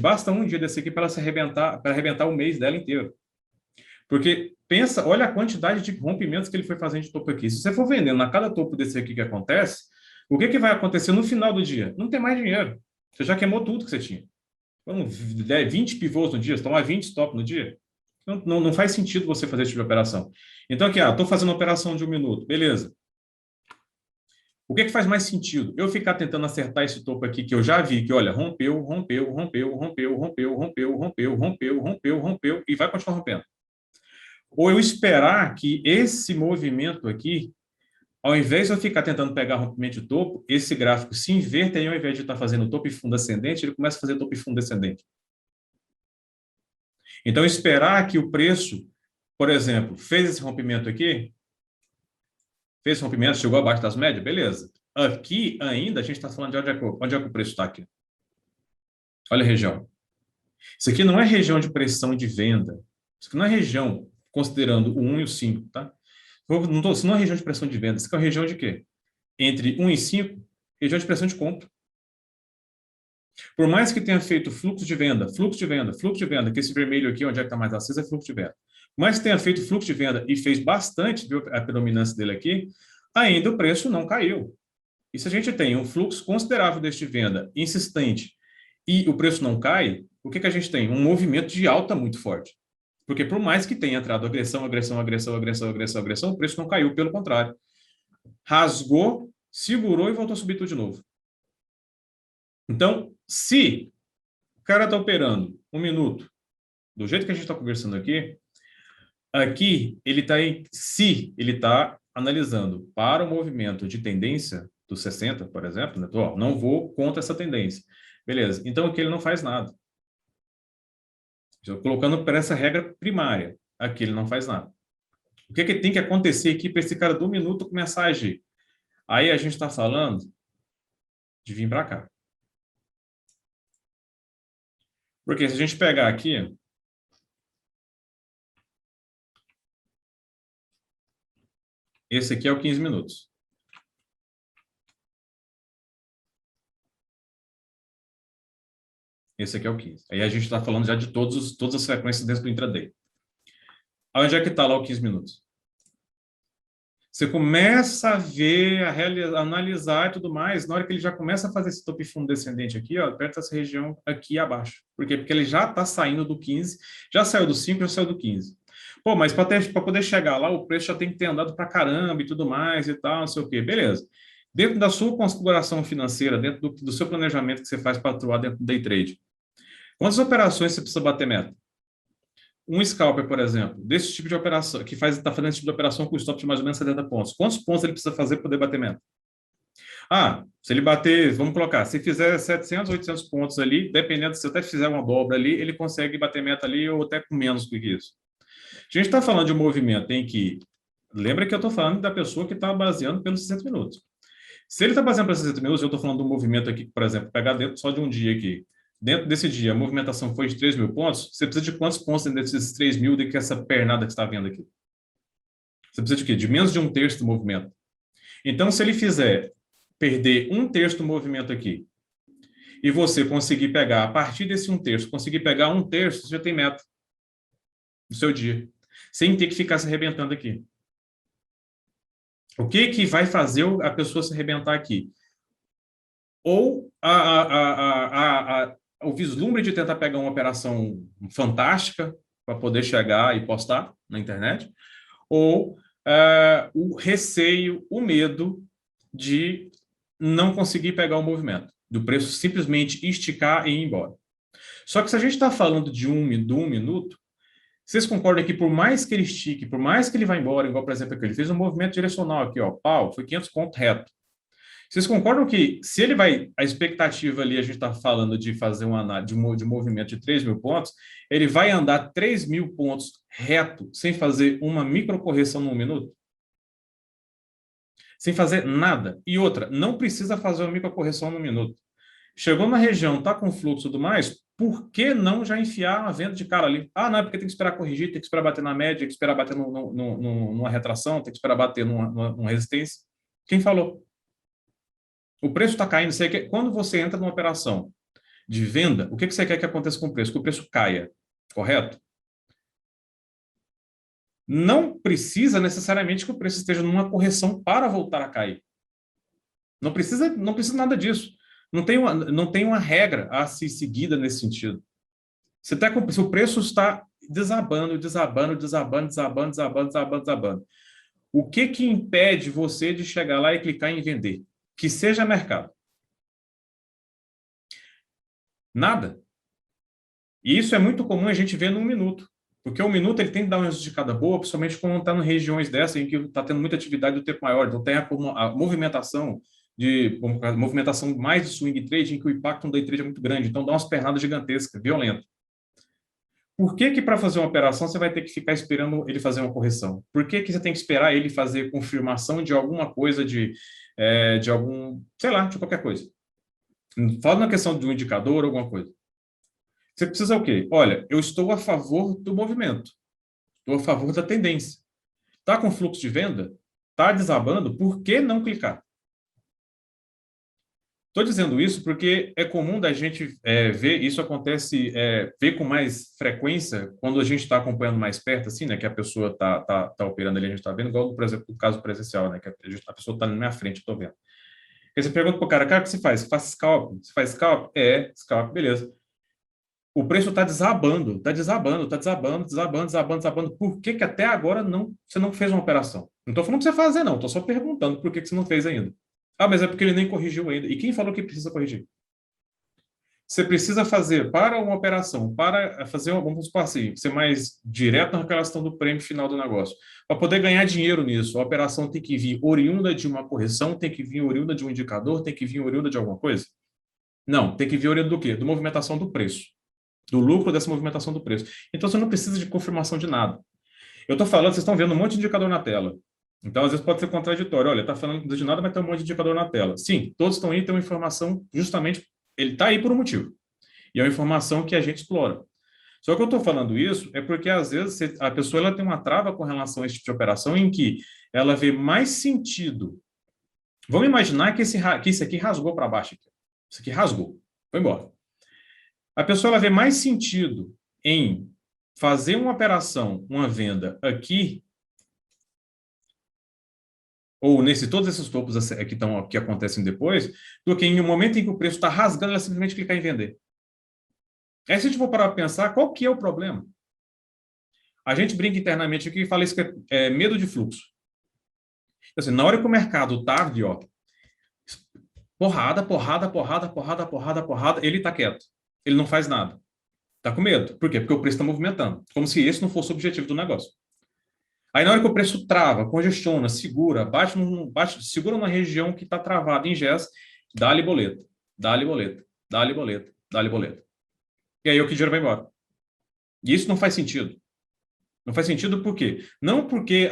basta um dia desse aqui para ela se arrebentar, para arrebentar o mês dela inteiro. Porque pensa, olha a quantidade de rompimentos que ele foi fazendo de topo aqui. Se você for vendendo a cada topo desse aqui que acontece, o que vai acontecer no final do dia? Não tem mais dinheiro. Você já queimou tudo que você tinha. Então, 20 pivôs no dia, você tomar 20 stop no dia. Não faz sentido você fazer esse tipo de operação. Então, aqui, estou fazendo uma operação de 1 minuto. Beleza. O que faz mais sentido? Eu ficar tentando acertar esse topo aqui, que eu já vi, que, olha, rompeu, e vai continuar rompendo. Ou eu esperar que esse movimento aqui, ao invés de eu ficar tentando pegar rompimento de topo, esse gráfico se inverta e ao invés de estar fazendo topo e fundo ascendente, ele começa a fazer topo e fundo descendente. Então, esperar que o preço, por exemplo, fez esse rompimento aqui, fez esse rompimento, chegou abaixo das médias, beleza. Aqui ainda a gente está falando de onde é que o preço está aqui. Olha a região. Isso aqui não é região de pressão de venda. Isso aqui não é região, considerando o 1 e o 5, tá? Isso não é região de pressão de venda. Isso aqui é uma região de quê? Entre 1 e 5, região de pressão de compra. Por mais que tenha feito fluxo de venda, que esse vermelho aqui, onde é que está mais aceso, é fluxo de venda. Por mais que tenha feito fluxo de venda e fez bastante, viu, a predominância dele aqui, ainda o preço não caiu. E se a gente tem um fluxo considerável deste venda insistente e o preço não cai, o que a gente tem? Um movimento de alta muito forte. Porque por mais que tenha entrado agressão, o preço não caiu, pelo contrário. Rasgou, segurou e voltou a subir tudo de novo. Então, se o cara está operando 1 minuto, do jeito que a gente está conversando aqui ele está analisando para o movimento de tendência dos 60, por exemplo, né? Não vou contra essa tendência. Beleza, então aqui ele não faz nada. Estou colocando para essa regra primária. Aqui ele não faz nada. O que tem que acontecer aqui para esse cara do 1 minuto começar a agir? Aí a gente está falando de vir para cá. Porque se a gente pegar aqui, esse aqui é o 15 minutos. Esse aqui é o 15. Aí a gente está falando já de todas as frequências dentro do intraday. Onde é que está lá o 15 minutos? Você começa a ver, a analisar e tudo mais, na hora que ele já começa a fazer esse topo e fundo descendente aqui, ó, perto dessa região aqui abaixo. Por quê? Porque ele já está saindo do 15, já saiu do 5, já saiu do 15. Pô, mas para poder chegar lá, o preço já tem que ter andado para caramba e tudo mais e tal, não sei o quê. Beleza. Dentro da sua configuração financeira, dentro do seu planejamento que você faz para atuar dentro do day trade, quantas operações você precisa bater meta? Um scalper, por exemplo, desse tipo de operação, que está fazendo esse tipo de operação com stop de mais ou menos 70 pontos, quantos pontos ele precisa fazer para poder bater meta? Ah, se ele bater, vamos colocar, se fizer 700, 800 pontos ali, dependendo se até fizer uma dobra ali, ele consegue bater meta ali ou até com menos do que isso. A gente está falando de um movimento em que, lembra que eu estou falando da pessoa que está baseando pelos 60 minutos. Se ele está baseando pelos 60 minutos, eu estou falando de um movimento aqui, por exemplo, pegar dentro só de um dia aqui. Dentro desse dia, a movimentação foi de 3 mil pontos, você precisa de quantos pontos dentro desses 3 mil do que essa pernada que você está vendo aqui? Você precisa de quê? De menos de um terço do movimento. Então, se ele fizer perder um terço do movimento aqui, e você conseguir pegar, a partir desse um terço, conseguir pegar um terço, você já tem meta do seu dia, sem ter que ficar se arrebentando aqui. O que vai fazer a pessoa se arrebentar aqui? Ou o vislumbre de tentar pegar uma operação fantástica para poder chegar e postar na internet, ou o receio, o medo de não conseguir pegar o movimento, do preço simplesmente esticar e ir embora. Só que se a gente está falando de um minuto, vocês concordam que por mais que ele estique, por mais que ele vá embora, igual, por exemplo, aqui, ele fez um movimento direcional aqui, ó, pau, foi 500 pontos reto. Vocês concordam que se ele vai, a expectativa ali, a gente está falando de fazer uma análise de movimento de 3 mil pontos, ele vai andar 3 mil pontos reto, sem fazer uma microcorreção num minuto? Sem fazer nada. E outra, não precisa fazer uma microcorreção num minuto. Chegou na região, está com fluxo e tudo mais, por que não já enfiar uma venda de cara ali? Ah, não, é porque tem que esperar corrigir, tem que esperar bater na média, tem que esperar bater numa retração, tem que esperar bater numa resistência. Quem falou? O preço está caindo. Quando você entra numa operação de venda, o que você quer que aconteça com o preço? Que o preço caia, correto? Não precisa necessariamente que o preço esteja numa correção para voltar a cair. Não precisa nada disso. Não tem uma regra a ser seguida nesse sentido. Se o preço está desabando, desabando, desabando, desabando, desabando, desabando, desabando. O que impede você de chegar lá e clicar em vender? Que seja mercado. Nada. E isso é muito comum a gente ver num minuto. Porque o minuto ele tem que dar uma esticada boa, principalmente quando está em regiões dessas em que está tendo muita atividade do tempo maior. Então tem a movimentação mais de swing trade, em que o impacto no day trade é muito grande. Então dá umas pernadas gigantescas, violentas. Por que para fazer uma operação você vai ter que ficar esperando ele fazer uma correção? Por que você tem que esperar ele fazer confirmação de alguma coisa, de algum, sei lá, de qualquer coisa? Fala na questão de um indicador, alguma coisa. Você precisa o quê? Olha, eu estou a favor do movimento. Estou a favor da tendência. Está com fluxo de venda? Está desabando? Por que não clicar? Estou dizendo isso porque é comum da gente ver, isso acontece, ver com mais frequência quando a gente está acompanhando mais perto, assim, né, que a pessoa tá operando ali, a gente está vendo, igual, por exemplo, o caso presencial, né, que a pessoa está na minha frente, estou vendo. Aí você pergunta para o cara, o que você faz? Você faz scalp? Você faz scalp? Scalp, beleza. O preço está desabando, está desabando, está desabando, desabando, desabando, desabando. Por que até agora você não fez uma operação? Não estou falando para você fazer, não. Estou só perguntando por que você não fez ainda. Ah, mas é porque ele nem corrigiu ainda. E quem falou que precisa corrigir? Você precisa fazer para uma operação, para fazer, vamos supor assim, ser mais direto na relação do prêmio final do negócio. Para poder ganhar dinheiro nisso, a operação tem que vir oriunda de uma correção, tem que vir oriunda de um indicador, tem que vir oriunda de alguma coisa? Não, tem que vir oriunda do quê? Da movimentação do preço. Do lucro dessa movimentação do preço. Então, você não precisa de confirmação de nada. Eu estou falando, vocês estão vendo um monte de indicador na tela. Então, às vezes pode ser contraditório. Olha, está falando de nada, mas tem um monte de indicador na tela. Sim, todos estão aí, tem uma informação, justamente, ele está aí por um motivo. E é uma informação que a gente explora. Só que eu estou falando isso é porque, às vezes, a pessoa ela tem uma trava com relação a esse tipo de operação em que ela vê mais sentido. Vamos imaginar que isso aqui rasgou para baixo. Isso aqui rasgou, foi embora. A pessoa ela vê mais sentido em fazer uma operação, uma venda aqui, ou todos esses topos que acontecem depois, do que em um momento em que o preço está rasgando, ela simplesmente clicar em vender. Aí se a gente for parar para pensar, qual que é o problema? A gente brinca internamente aqui e fala isso que é medo de fluxo. Assim, na hora que o mercado está ali, ó, porrada, porrada, porrada, porrada, porrada, porrada, ele está quieto. Ele não faz nada. Está com medo. Por quê? Porque o preço está movimentando. Como se esse não fosse o objetivo do negócio. Aí, na hora que o preço trava, congestiona, segura, segura numa região que está travada em GES, dá-lhe boleto, dá-lhe boleto, dá-lhe boleto, dá-lhe boleto. E aí o que dinheiro vai embora. E isso não faz sentido. Não faz sentido por quê? Não porque,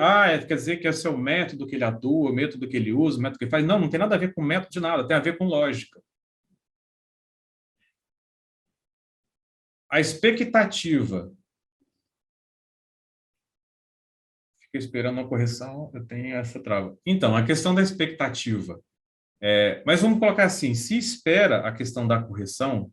quer dizer que esse é o método que ele atua, o método que ele usa, o método que ele faz. Não, não tem nada a ver com método de nada, tem a ver com lógica. A expectativa. Fica esperando uma correção, eu tenho essa trava. Então, a questão da expectativa. Mas vamos colocar assim, se espera a questão da correção,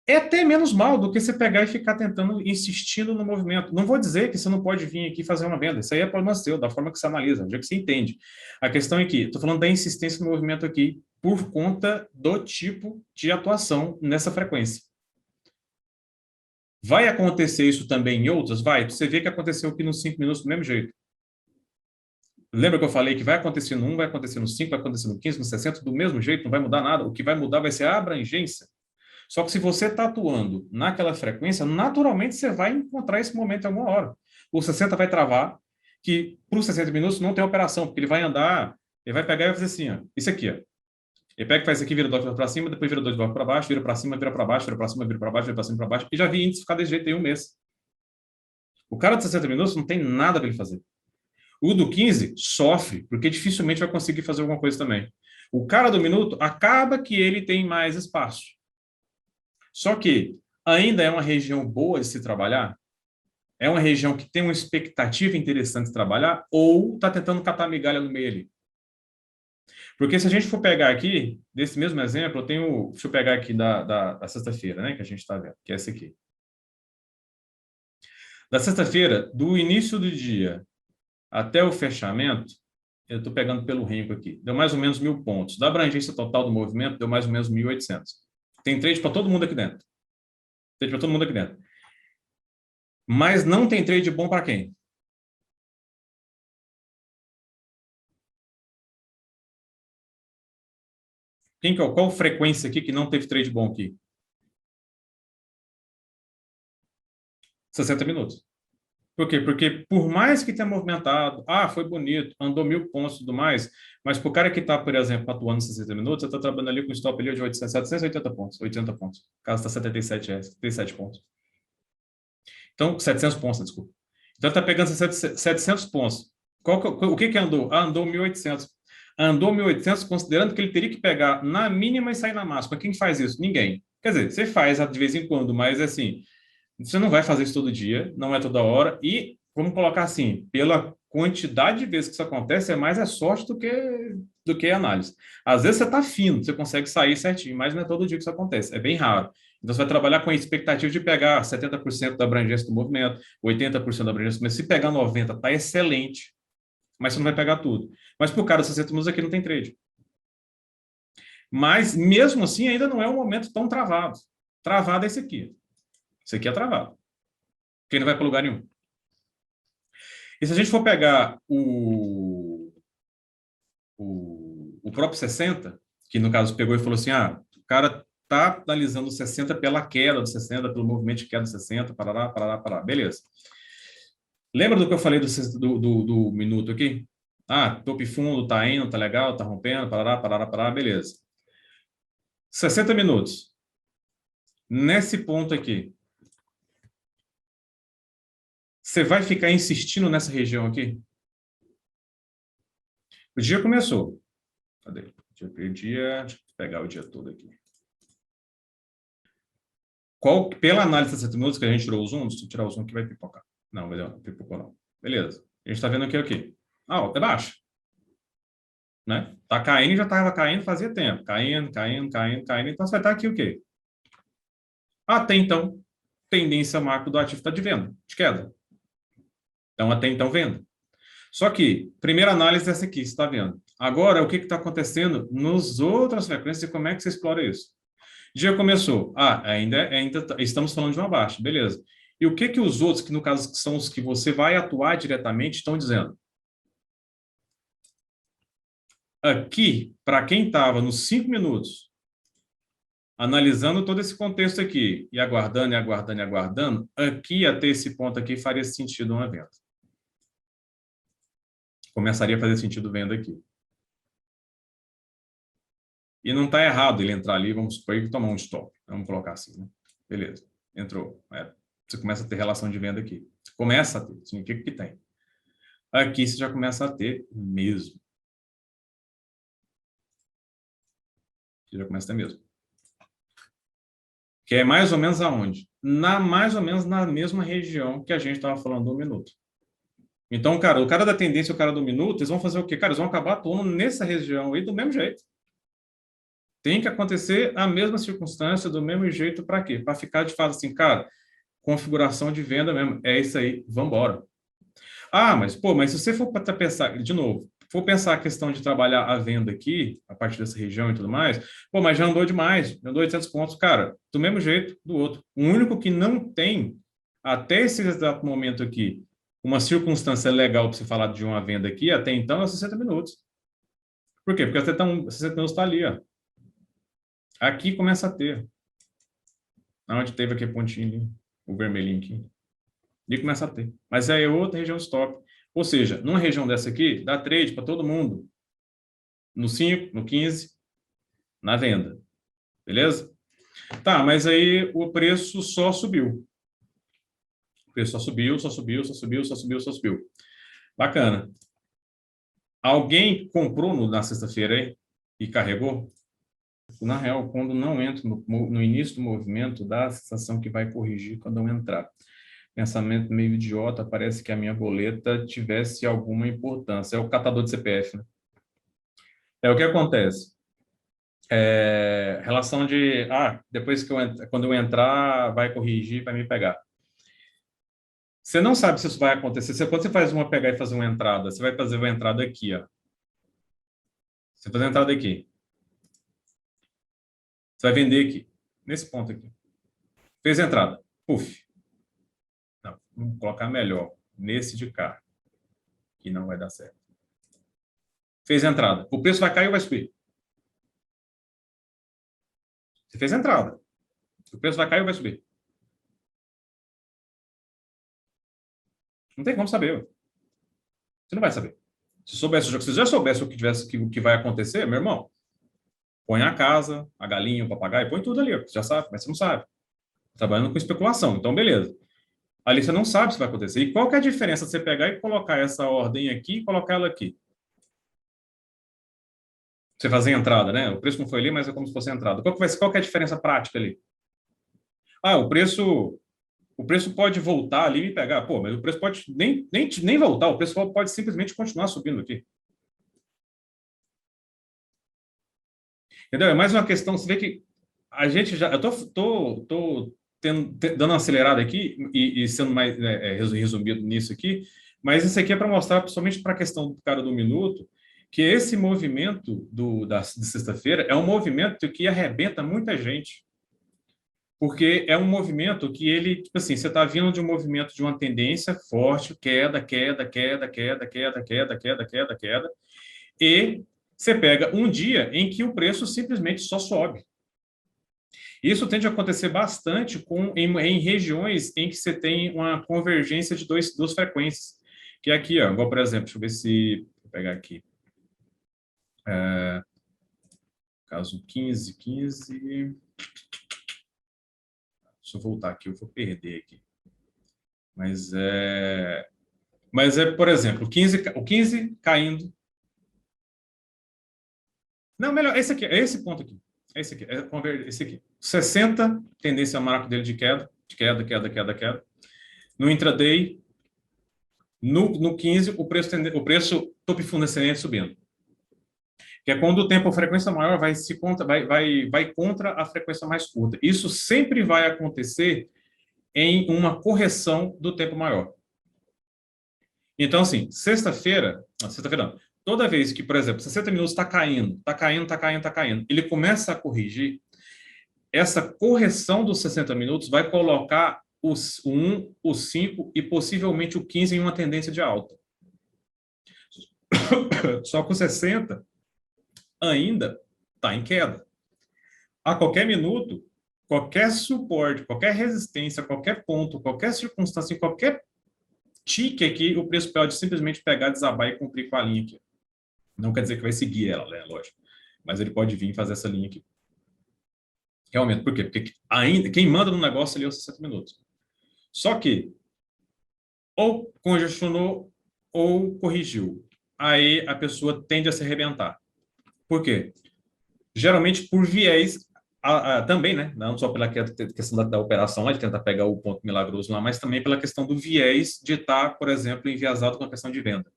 é até menos mal do que você pegar e ficar tentando, insistindo no movimento. Não vou dizer que você não pode vir aqui fazer uma venda. Isso aí é problema seu, da forma que você analisa, do jeito que você entende. A questão é que, estou falando da insistência no movimento aqui, por conta do tipo de atuação nessa frequência. Vai acontecer isso também em outras? Vai. Você vê que aconteceu aqui nos 5 minutos do mesmo jeito. Lembra que eu falei que vai acontecer no 1, vai acontecer no 5, vai acontecer no 15, no 60, do mesmo jeito, não vai mudar nada. O que vai mudar vai ser a abrangência. Só que se você está atuando naquela frequência, naturalmente você vai encontrar esse momento em alguma hora. O 60 vai travar, que para os 60 minutos não tem operação, porque ele vai andar, ele vai pegar e vai fazer assim, ó, isso aqui, ó. Ele pega e faz isso aqui, vira 2 para cima, depois vira 2 para baixo, vira para cima, vira para baixo, vira para cima, vira para baixo, vira para cima, para baixo, e já vi índice ficar desse jeito em um mês. O cara de 60 minutos não tem nada para ele fazer. O do 15 sofre, porque dificilmente vai conseguir fazer alguma coisa também. O cara do minuto acaba que ele tem mais espaço. Só que ainda é uma região boa de se trabalhar? É uma região que tem uma expectativa interessante de trabalhar? Ou está tentando catar migalha no meio ali? Porque se a gente for pegar aqui, desse mesmo exemplo, deixa eu pegar aqui da sexta-feira, né, que a gente está vendo, que é essa aqui. Da sexta-feira, do início do dia até o fechamento, eu estou pegando pelo RENCO aqui, deu mais ou menos 1.000 pontos. Da abrangência total do movimento, deu mais ou menos 1.800. Tem trade para todo mundo aqui dentro. Trade para todo mundo aqui dentro. Mas não tem trade bom para quem? Qual frequência aqui que não teve trade bom aqui? 60 minutos. Por quê? Porque por mais que tenha movimentado, foi bonito, andou 1.000 pontos e tudo mais, mas para o cara que está, por exemplo, atuando 60 minutos, você está trabalhando ali com stop ali de 780 pontos, 80 pontos. O caso está 77 pontos. Então, 700 pontos, desculpa. Então, está pegando 700 pontos. O que andou? Andou 1.800. Andou 1.800, considerando que ele teria que pegar na mínima e sair na máxima. Quem faz isso? Ninguém. Quer dizer, você faz de vez em quando, mas assim, você não vai fazer isso todo dia, não é toda hora. E, vamos colocar assim, pela quantidade de vezes que isso acontece, é mais sorte do que análise. Às vezes você está fino, você consegue sair certinho, mas não é todo dia que isso acontece. É bem raro. Então, você vai trabalhar com a expectativa de pegar 70% da abrangência do movimento, 80% da abrangência do movimento. Se pegar 90%, está excelente, mas você não vai pegar tudo. Mas para o cara de 60 minutos aqui não tem trade. Mas, mesmo assim, ainda não é um momento tão travado. Travado é esse aqui. Esse aqui é travado. Porque não vai para lugar nenhum. E se a gente for pegar o próprio 60, que no caso pegou e falou assim, o cara está analisando o 60 pela queda do 60, pelo movimento de queda do 60, parará, parará, parará. Beleza. Lembra do que eu falei do minuto aqui? Topo e fundo, tá indo, tá legal, tá rompendo, parará, parará, parará, beleza. 60 minutos. Nesse ponto aqui, você vai ficar insistindo nessa região aqui? O dia começou. Cadê? Deixa eu pegar o dia todo aqui. Pela análise de 60 minutos que a gente tirou os zoom, se eu tirar o zoom aqui vai pipocar. Não, não pipocou não. Beleza. A gente está vendo aqui o quê? É baixo. Né? Tá caindo, já estava caindo fazia tempo. Caindo, caindo, caindo, caindo. Então, você vai estar aqui o quê? Até então, tendência macro do ativo está de venda, de queda. Então, até então, venda. Só que, primeira análise é essa aqui, você está vendo. Agora, o que está acontecendo nos outras frequências e como é que você explora isso? Dia começou. Ainda estamos falando de uma baixa, beleza. E o que os outros, que no caso são os que você vai atuar diretamente, estão dizendo? Aqui, para quem estava nos 5 minutos, Analisando todo esse contexto aqui, e aguardando, e aguardando, e aguardando, aqui, até esse ponto aqui, faria sentido uma venda. Começaria a fazer sentido venda aqui. E não está errado ele entrar ali, vamos supor que tomar um stop. Vamos colocar assim, né? Beleza, entrou. Você começa a ter relação de venda aqui. Você começa a ter, significa que tem. Aqui você já começa a ter mesmo. Você já começa a ter mesmo. Que é mais ou menos aonde? Mais ou menos na mesma região que a gente estava falando do minuto. Então, cara, o cara da tendência e o cara do minuto, eles vão fazer o quê? Cara, eles vão acabar atuando nessa região aí do mesmo jeito. Tem que acontecer a mesma circunstância, do mesmo jeito, para quê? Para ficar de fato assim, cara, configuração de venda mesmo, é isso aí, vamos embora. Ah, mas, pô, mas se você for para pensar, de novo, for pensar a questão de trabalhar a venda aqui, a partir dessa região e tudo mais, pô, mas já andou demais, já andou 800 pontos, cara, do mesmo jeito do outro. O único que não tem, até esse exato momento aqui, uma circunstância legal para você falar de uma venda aqui, até então é 60 minutos. Por quê? Porque até 60 minutos está ali, ó. Aqui começa a ter. Onde teve aquele pontinho ali, o vermelhinho aqui. E começa a ter. Mas aí é outra região stop. Ou seja, numa região dessa aqui, dá trade para todo mundo. No 5, no 15, na venda. Beleza? Tá, mas aí o preço só subiu. O preço só subiu, só subiu, só subiu, só subiu, só subiu. Bacana. Alguém comprou na sexta-feira aí e carregou? Na real, quando não entra no início do movimento, dá a sensação que vai corrigir quando eu entrar. Pensamento meio idiota, parece que a minha boleta tivesse alguma importância. É o catador de CPF, né? É o que acontece. Relação de, depois que quando eu entrar, vai corrigir, vai me pegar. Você não sabe se isso vai acontecer. Quando você faz uma pegar e fazer uma entrada, você vai fazer uma entrada aqui, ó. Você faz uma entrada aqui. Você vai vender aqui, nesse ponto aqui. Fez a entrada. Puf. Não, vamos colocar melhor. Nesse de cá. Que não vai dar certo. Fez a entrada. O preço vai cair ou vai subir? Você fez a entrada. O preço vai cair ou vai subir? Não tem como saber. Você não vai saber. Se você já soubesse o que vai acontecer, meu irmão, põe a casa, a galinha, o papagaio, põe tudo ali. Você já sabe, mas você não sabe. Trabalhando com especulação. Então, beleza. Ali você não sabe se vai acontecer. E qual que é a diferença de você pegar e colocar essa ordem aqui e colocar ela aqui? Você fazer a entrada, né? O preço não foi ali, mas é como se fosse a entrada. Qual que é a diferença prática ali? O preço pode voltar ali e me pegar. Pô, mas o preço pode nem voltar. O preço pode simplesmente continuar subindo aqui. Entendeu? É mais uma questão. Você vê que a gente já. Eu tô dando uma acelerada aqui e sendo mais resumido nisso aqui, mas isso aqui é para mostrar, principalmente para a questão do cara do minuto, que esse movimento de sexta-feira é um movimento que arrebenta muita gente. Porque é um movimento que ele, tipo assim, você está vindo de um movimento de uma tendência forte, queda, queda, queda, queda, queda, queda, queda, queda, queda, e você pega um dia em que o preço simplesmente só sobe. Isso tende a acontecer bastante em regiões em que você tem uma convergência de duas frequências. Que é aqui, ó, igual, por exemplo, deixa eu ver se... Vou pegar aqui. Caso 15. Deixa eu voltar aqui, eu vou perder aqui. Mas por exemplo, o 15 caindo. Não, melhor, esse aqui, é esse ponto aqui. Esse aqui, esse aqui. 60, tendência marco dele de queda, queda, queda, queda. No intraday, no 15, o preço top fundo ascendente subindo. Que é quando o tempo, a frequência maior vai contra a frequência mais curta. Isso sempre vai acontecer em uma correção do tempo maior. Então, assim, sexta-feira não, toda vez que, por exemplo, 60 minutos está caindo, ele começa a corrigir, essa correção dos 60 minutos vai colocar o 1, o 5 e possivelmente o 15 em uma tendência de alta. Só que o 60 ainda está em queda. A qualquer minuto, qualquer suporte, qualquer resistência, qualquer ponto, qualquer circunstância, em qualquer tique aqui, o preço pode simplesmente pegar, desabar e cumprir com a linha aqui. Não quer dizer que vai seguir ela, né? Lógico. Mas ele pode vir e fazer essa linha aqui. Realmente, por quê? Porque ainda, quem manda no negócio ali é os 60 minutos. Só que ou congestionou ou corrigiu. Aí a pessoa tende a se arrebentar. Por quê? Geralmente por viés também, né? Não só pela questão da operação, lá de tentar pegar o ponto milagroso lá, mas também pela questão do viés de estar, por exemplo, enviesado com a questão de venda.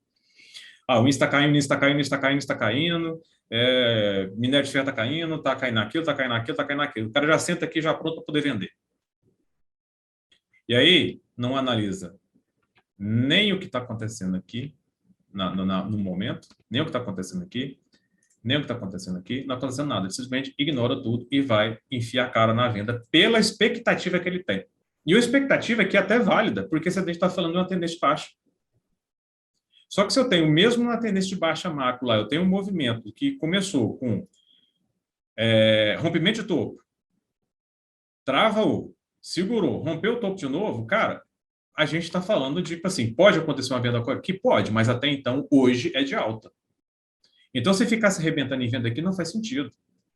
O índice está caindo, o índice está caindo, o índice está caindo, o índice está caindo, minério de ferro está caindo, está caindo aquilo, está caindo aquilo, está caindo aquilo. O cara já senta aqui já pronto para poder vender. E aí, não analisa nem o que está acontecendo aqui no momento, nem o que está acontecendo aqui, nem o que está acontecendo aqui, não está acontecendo nada. Ele simplesmente ignora tudo e vai enfiar a cara na venda pela expectativa que ele tem. E a expectativa aqui é até válida, porque se a gente está falando de uma tendência baixa. Só que se eu tenho, mesmo na tendência de baixa macro lá, eu tenho um movimento que começou com rompimento de topo, travou, segurou, rompeu o topo de novo, cara, a gente está falando de, tipo assim, pode acontecer uma venda aqui? Pode, mas até então, hoje é de alta. Então, se ficar se arrebentando em venda aqui, não faz sentido,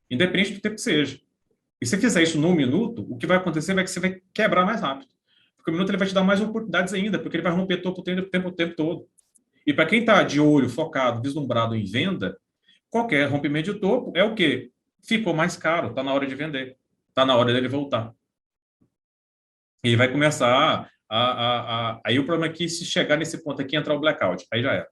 independente do tempo que seja. E se fizer isso num minuto, o que vai acontecer é que você vai quebrar mais rápido. Porque o minuto ele vai te dar mais oportunidades ainda, porque ele vai romper topo o tempo todo. E para quem está de olho, focado, vislumbrado em venda, qualquer rompimento de topo é o quê? Ficou mais caro, está na hora de vender. Está na hora dele voltar. E vai começar Aí o problema é que se chegar nesse ponto aqui, entrar o blackout. Aí já é.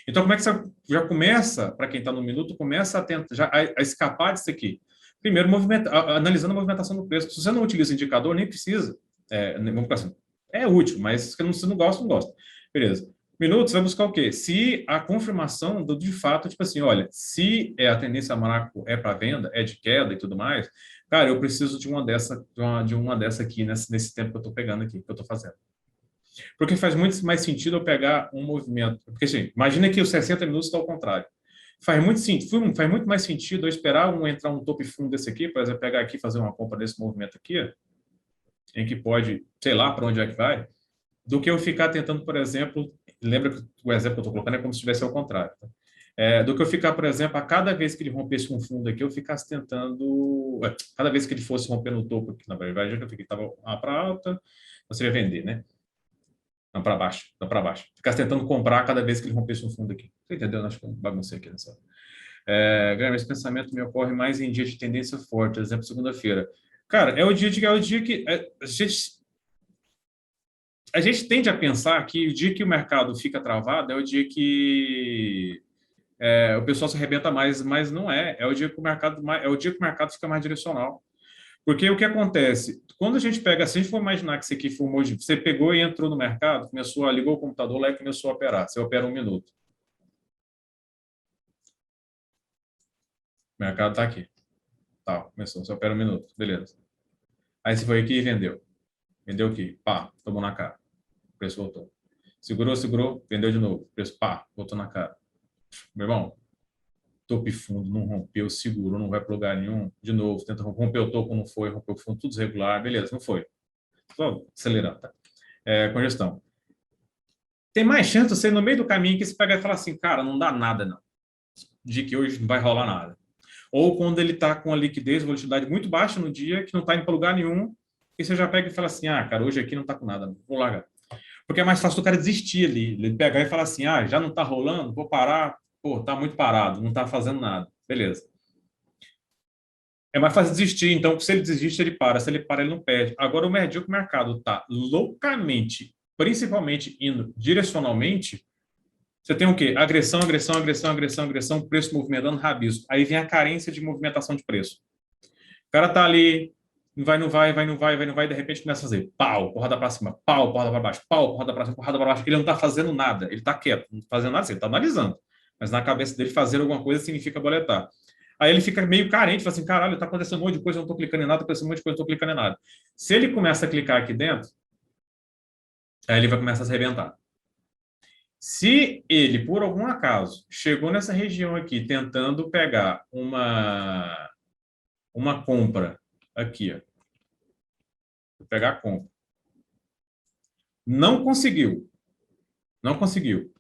Então, como é que você já começa, para quem está no minuto, começa a tentar a escapar disso aqui? Primeiro, analisando a movimentação do preço. Se você não utiliza indicador, nem precisa. Vamos assim, é útil, mas se você não gosta, não gosta. Beleza. Minutos vai buscar o quê? Se a confirmação de fato, tipo assim, olha, se a tendência macro é para venda, é de queda e tudo mais, cara, eu preciso de uma dessa aqui nesse tempo que eu estou pegando aqui, que eu estou fazendo. Porque faz muito mais sentido eu pegar um movimento. Porque, assim, imagina que os 60 minutos está ao contrário. Faz muito mais sentido eu esperar entrar um topo e fundo desse aqui, por exemplo, pegar aqui e fazer uma compra desse movimento aqui, em que pode, sei lá, para onde é que vai, do que eu ficar tentando, por exemplo, lembra que o exemplo que eu estou colocando é como se estivesse ao contrário. Tá? Do que eu ficar, por exemplo, a cada vez que ele rompesse um fundo aqui, eu ficasse tentando. Cada vez que ele fosse romper no topo aqui, na verdade, eu estava para alta, você ia vender, né? Não, para baixo, não para baixo. Ficasse tentando comprar cada vez que ele rompesse um fundo aqui. Você entendeu? Acho que eu baguncei aqui nessa. Guilherme, esse pensamento me ocorre mais em dia de tendência forte, por exemplo, segunda-feira. Cara, é o dia que a gente tende a pensar que o dia que o mercado fica travado é o dia que o pessoal se arrebenta mais, mas não é. É o dia que o mercado fica mais direcional. Porque o que acontece? Quando a gente pega, se a gente for imaginar que isso aqui for você pegou e entrou no mercado, ligou o computador lá e começou a operar. Você opera 1 minuto. O mercado está aqui. Tá, começou. Você opera 1 minuto. Beleza. Aí você foi aqui e vendeu. Vendeu aqui. Pá, tomou na cara. O preço voltou. Segurou, vendeu de novo. O preço, pá, voltou na cara. Meu irmão, topo e fundo, não rompeu, segurou, não vai para lugar nenhum. De novo, tenta romper o topo, não foi, rompeu o fundo, tudo irregular. Beleza, não foi. Só acelerando, tá? Congestão. Tem mais chance de você, no meio do caminho, que você pega e fala assim, cara, não dá nada, não. De que hoje não vai rolar nada. Ou quando ele está com a liquidez, volatilidade muito baixa no dia, que não está indo para lugar nenhum, e você já pega e fala assim, cara, hoje aqui não está com nada, não. Vou largar. Porque é mais fácil do cara desistir ali. Ele pegar e falar assim, já não está rolando, vou parar. Pô, está muito parado, não está fazendo nada. Beleza. É mais fácil desistir, então, se ele desiste, ele para. Se ele para, ele não perde. Agora, o mercado está loucamente, principalmente indo direcionalmente, você tem o quê? Agressão, agressão, agressão, agressão, agressão, preço movimentando rabisco. Aí vem a carência de movimentação de preço. O cara tá ali, não vai, de repente começa a fazer pau, porrada para cima, pau, porrada para baixo, pau, porrada para cima, porrada para baixo. Ele não tá fazendo nada, ele tá quieto, não tá fazendo nada, ele tá analisando. Mas na cabeça dele, fazer alguma coisa significa boletar. Aí ele fica meio carente, fala assim, caralho, tá acontecendo um monte de coisa, eu não tô clicando em nada, tá acontecendo um monte de coisa, eu não tô clicando em nada. Se ele começa a clicar aqui dentro, aí ele vai começar a se arrebentar. Se ele, por algum acaso, chegou nessa região aqui tentando pegar uma compra aqui, ó. Vou pegar a compra. Não conseguiu. Não conseguiu.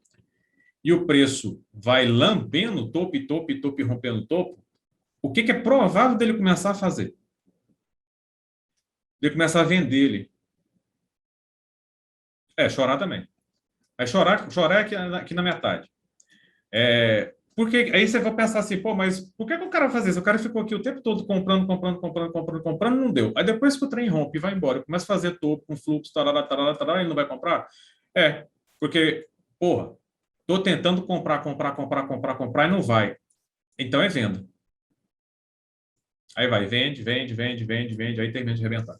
E o preço vai lambendo topo, topo, topo, e rompendo topo, o que é provável dele começar a fazer? Dele começar a vender ele. Chorar também. Vai chorar aqui na metade. Porque aí você vai pensar assim, pô, mas por que o cara vai fazer isso? O cara ficou aqui o tempo todo comprando, comprando, comprando, comprando, comprando, não deu. Aí depois que o trem rompe e vai embora, começa a fazer topo com fluxo, tarará, tarará, tarará, ele não vai comprar? Porque, porra, tô tentando comprar, comprar, comprar, comprar, comprar e não vai. Então é venda. Aí vai, vende, vende, vende, vende, vende, aí termina de arrebentar.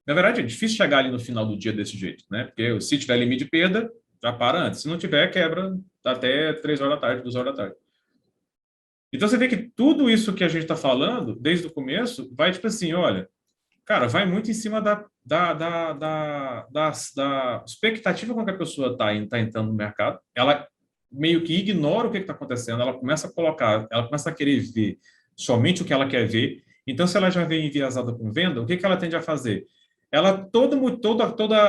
Na verdade, é difícil chegar ali no final do dia desse jeito, né? Porque se tiver limite de perda, já para antes. Se não tiver, quebra até 3 horas da tarde, 2 horas da tarde. Então você vê que tudo isso que a gente está falando, desde o começo, vai tipo assim, olha, cara, vai muito em cima da expectativa com que a pessoa está entrando no mercado. Ela meio que ignora o que está acontecendo, ela começa a colocar, ela começa a querer ver somente o que ela quer ver. Então, se ela já vem enviesada com venda, o que ela tende a fazer? Ela, toda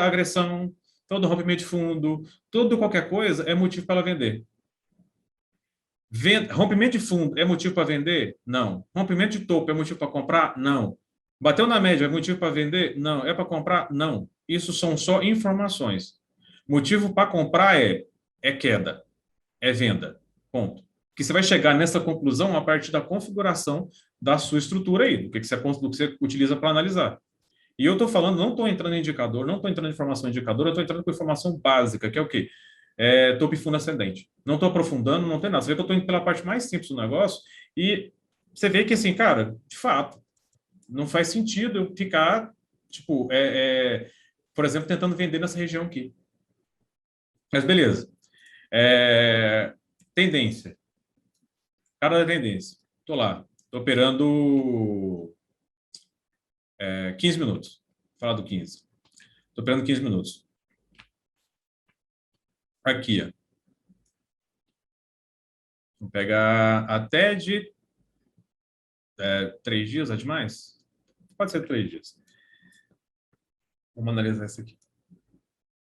agressão, todo rompimento de fundo, todo qualquer coisa é motivo para ela vender. Rompimento de fundo é motivo para vender? Não. Rompimento de topo é motivo para comprar? Não. Bateu na média é motivo para vender? Não. É para comprar? Não. Isso são só informações. Motivo para comprar é queda, é venda. Ponto. Que você vai chegar nessa conclusão a partir da configuração da sua estrutura aí, do que você utiliza para analisar. E eu estou falando, não estou entrando em indicador, não estou entrando em informação indicador, eu estou entrando com informação básica, que é o quê? Topo e fundo ascendente. Não estou aprofundando, não tem nada. Você vê que eu estou indo pela parte mais simples do negócio e você vê que, assim, cara, de fato, não faz sentido eu ficar, tipo, por exemplo, tentando vender nessa região aqui. Mas beleza. Tendência. Cara da tendência. Estou lá. Estou operando 15 minutos. Vou falar do 15. Estou operando 15 minutos. Aqui, ó. Vou pegar até de 3 dias, é demais? Pode ser 3 dias. Vamos analisar isso aqui.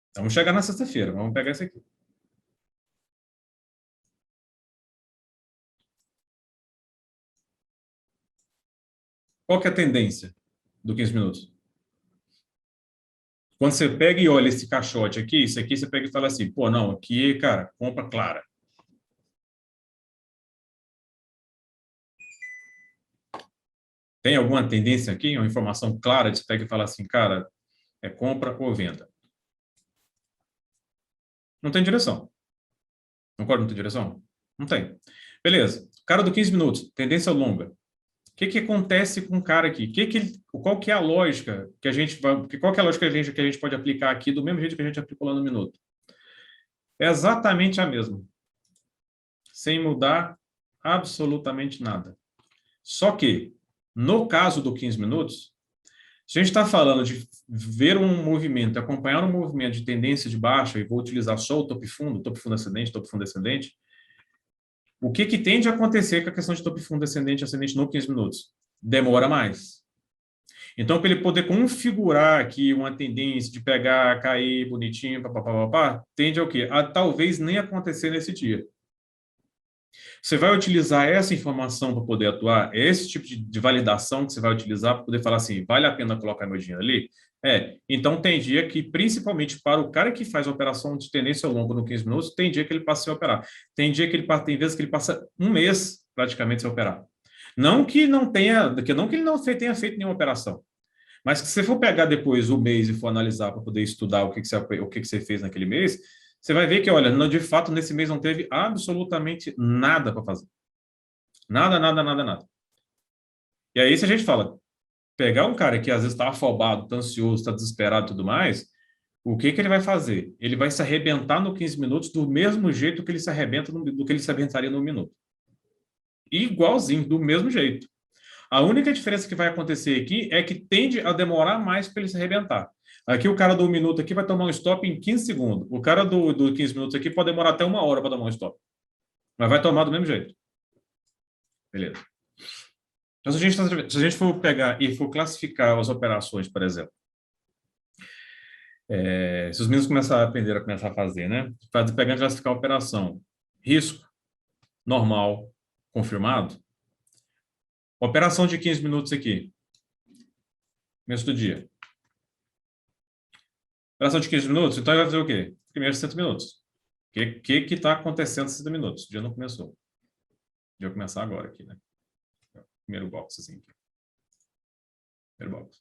Então, vamos chegar na sexta-feira. Vamos pegar isso aqui. Qual que é a tendência do 15 minutos? Quando você pega e olha esse caixote aqui, isso aqui você pega e fala assim, pô, não, aqui, cara, compra clara. Tem alguma tendência aqui, uma informação clara de você pega e fala assim, cara, é compra ou venda? Não tem direção. Concorda? Não tem direção? Não tem. Beleza. Cara do 15 minutos, tendência longa. O que acontece com o cara aqui? Qual que é a lógica que a gente vai, qual que é a lógica que a gente pode aplicar aqui do mesmo jeito que a gente aplicou lá no minuto? É exatamente a mesma, sem mudar absolutamente nada. Só que, no caso do 15 minutos, se a gente está falando de ver um movimento, acompanhar um movimento de tendência de baixa, e vou utilizar só o topo fundo ascendente, o que tende a acontecer com a questão de topo fundo ascendente no 15 minutos? Demora mais. Então, para ele poder configurar aqui uma tendência de pegar, cair bonitinho, papapá, tende ao quê? A talvez nem acontecer nesse dia. Você vai utilizar essa informação para poder atuar? É esse tipo de validação que você vai utilizar para poder falar assim, vale a pena colocar meu dinheiro ali? Então tem dia que, principalmente para o cara que faz a operação de tendência ao longo no 15 minutos, tem dia que ele passa sem operar. Tem dia que tem vezes que ele passa um mês praticamente sem operar. Não que ele não tenha feito nenhuma operação, mas que se você for pegar depois o mês e for analisar para poder estudar o que você fez naquele mês, você vai ver que, olha, de fato, nesse mês não teve absolutamente nada para fazer. Nada, nada, nada, nada. E aí, se a gente fala, pegar um cara que às vezes está afobado, está ansioso, está desesperado e tudo mais, o que ele vai fazer? Ele vai se arrebentar no 15 minutos do mesmo jeito que ele se arrebenta do que ele se arrebentaria no minuto. Igualzinho, do mesmo jeito. A única diferença que vai acontecer aqui é que tende a demorar mais para ele se arrebentar. Aqui o cara do 1 minuto aqui vai tomar um stop em 15 segundos. O cara do 15 minutos aqui pode demorar até 1 hora para tomar um stop. Mas vai tomar do mesmo jeito. Beleza. Então, se a gente for pegar e for classificar as operações, por exemplo, se os meninos começarem a aprender a começar a fazer, né? Pegando e classificar a operação, risco, normal, confirmado, operação de 15 minutos aqui, começo do dia. Operação de 15 minutos, então ele vai fazer o quê? Primeiro 60 minutos. O que está acontecendo em 60 minutos? O dia não começou. O dia vai começar agora aqui, né? Primeiro box, assim. Primeiro box.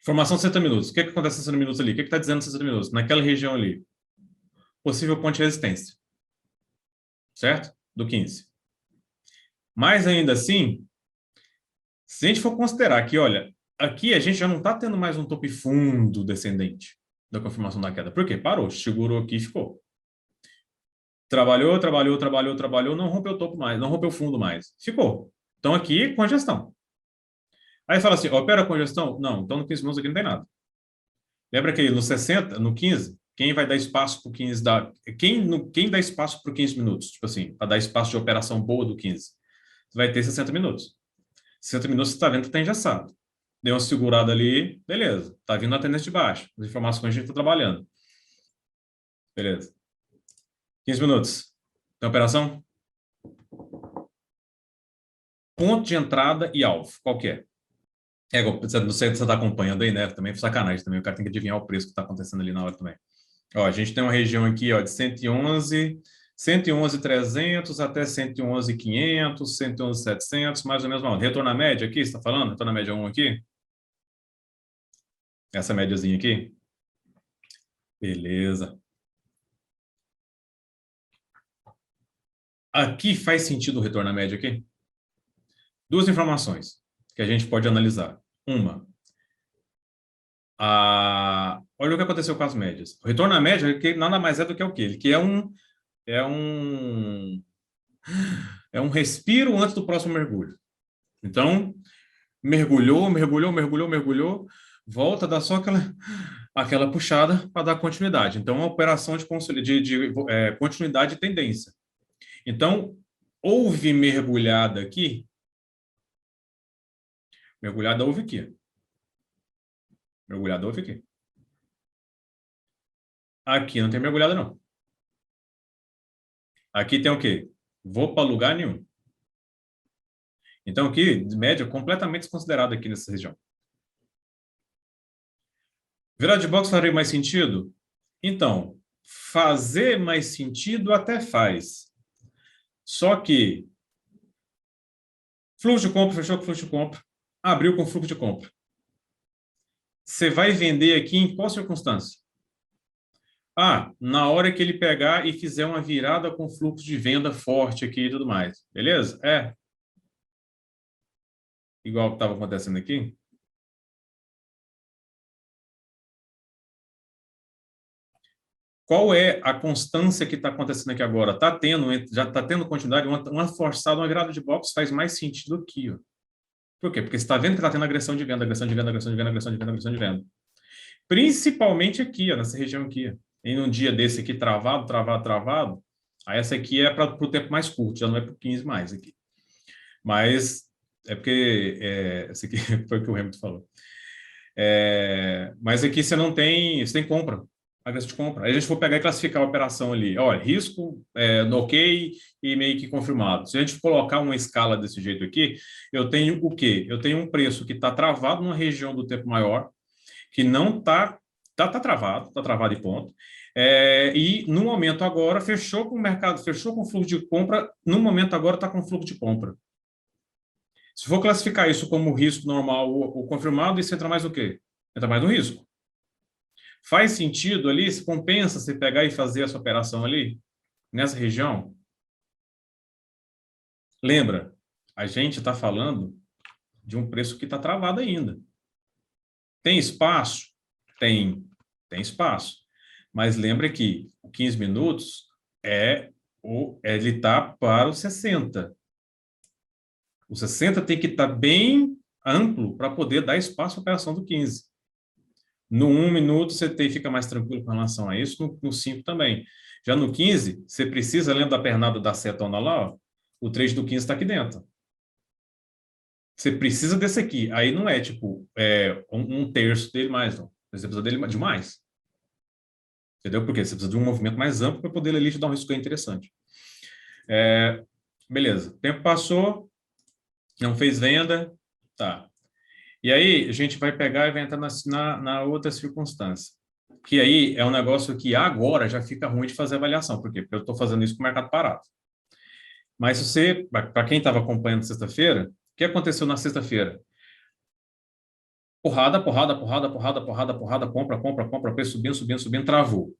Informação de 60 minutos. O que acontece em 60 minutos ali? O que está dizendo em 60 minutos? Naquela região ali. Possível ponto de resistência. Certo? Do 15. Mas ainda assim, se a gente for considerar que, olha, aqui a gente já não está tendo mais um topo e fundo descendente da confirmação da queda. Por quê? Parou, segurou aqui e ficou. Trabalhou, trabalhou, trabalhou, trabalhou, não rompeu o topo mais, não rompeu o fundo mais. Ficou. Então aqui, congestão. Aí fala assim, opera congestão? Não, então no 15 minutos aqui não tem nada. Lembra que no 60, no 15, quem vai dar espaço para o 15 dá. Quem dá espaço para o 15 minutos? Tipo assim, para dar espaço de operação boa do 15? Vai ter 60 minutos. 60 minutos você está vendo que está engessado. Deu uma segurada ali, beleza. Está vindo a tendência de baixo. As informações que a gente está trabalhando. Beleza. 15 minutos. Tem operação? Ponto de entrada e alvo. Qual que é? Não sei se você está acompanhando aí, né? Também é sacanagem também. O cara tem que adivinhar o preço que está acontecendo ali na hora também. Ó, a gente tem uma região aqui, ó, de 111,300 até 111,500, 111,700, mais ou menos. Não, retorno à média aqui, você está falando? Retorno à média 1 aqui? Essa médiazinha aqui? Beleza. Aqui faz sentido o retorno à média aqui? Duas informações que a gente pode analisar. Uma, olha o que aconteceu com as médias. O retorno à média que nada mais é do que o quê? Ele que é um, é um respiro antes do próximo mergulho. Então, mergulhou, mergulhou, mergulhou, mergulhou, volta, dá só aquela puxada para dar continuidade. Então, é uma operação de continuidade de tendência. Então, houve mergulhada aqui, mergulhada houve aqui. Mergulhada houve aqui. Aqui não tem mergulhada, não. Aqui tem o quê? Vou para lugar nenhum. Então, aqui, média completamente desconsiderada aqui nessa região. Virada de box faria mais sentido? Então, fazer mais sentido até faz. Só que fluxo de compra, fechou com fluxo de compra, abriu com fluxo de compra. Você vai vender aqui em qual circunstância? Na hora que ele pegar e fizer uma virada com fluxo de venda forte aqui e tudo mais. Beleza? Igual que estava acontecendo aqui. Qual é a constância que está acontecendo aqui agora? Já está tendo continuidade, uma forçada, uma virada de box faz mais sentido aqui. Ó. Por quê? Porque você está vendo que está tendo agressão de venda, agressão de venda, agressão de venda, agressão de venda, agressão de venda. Principalmente aqui, ó, nessa região aqui. Em um dia desse aqui, travado, travado, travado, aí essa aqui é para o tempo mais curto, já não é para 15 mais aqui. Mas é porque esse aqui foi o que o Hamilton falou. Mas aqui você tem compra, agressão de compra. Aí a gente for pegar e classificar a operação ali. Olha, risco no ok e meio que confirmado. Se a gente colocar uma escala desse jeito aqui, eu tenho o quê? Eu tenho um preço que está travado numa região do tempo maior, que não está travado e ponto. E no momento agora, fechou com o mercado, fechou com fluxo de compra, no momento agora está com fluxo de compra. Se for classificar isso como risco normal ou confirmado, isso entra mais o quê? Entra mais no risco. Faz sentido ali? Se compensa você pegar e fazer essa operação ali, nessa região? Lembra, a gente está falando de um preço que está travado ainda. Tem espaço? Tem espaço. Mas lembra que o 15 minutos ele está para o 60. O 60 tem que estar bem amplo para poder dar espaço à operação do 15. No 1 minuto, você fica mais tranquilo com relação a isso, no 5 também. Já no 15, você precisa, lembra da pernada da setona lá? Ó? O trade do 15 está aqui dentro. Você precisa desse aqui. Aí não é tipo um terço dele mais, não. Você precisa dele de mais. Entendeu? Porque você precisa de um movimento mais amplo para poder ali te dar um risco interessante. Beleza. O tempo passou, não fez venda, tá. E aí a gente vai pegar e vai entrar na outra circunstância. Que aí é um negócio que agora já fica ruim de fazer avaliação. Por quê? Porque eu estou fazendo isso com o mercado parado. Mas se você, para quem estava acompanhando sexta-feira, o que aconteceu na sexta-feira? Porrada, porrada, porrada, porrada, porrada, porrada, compra, compra, compra, preço subindo, subindo, subindo, travou.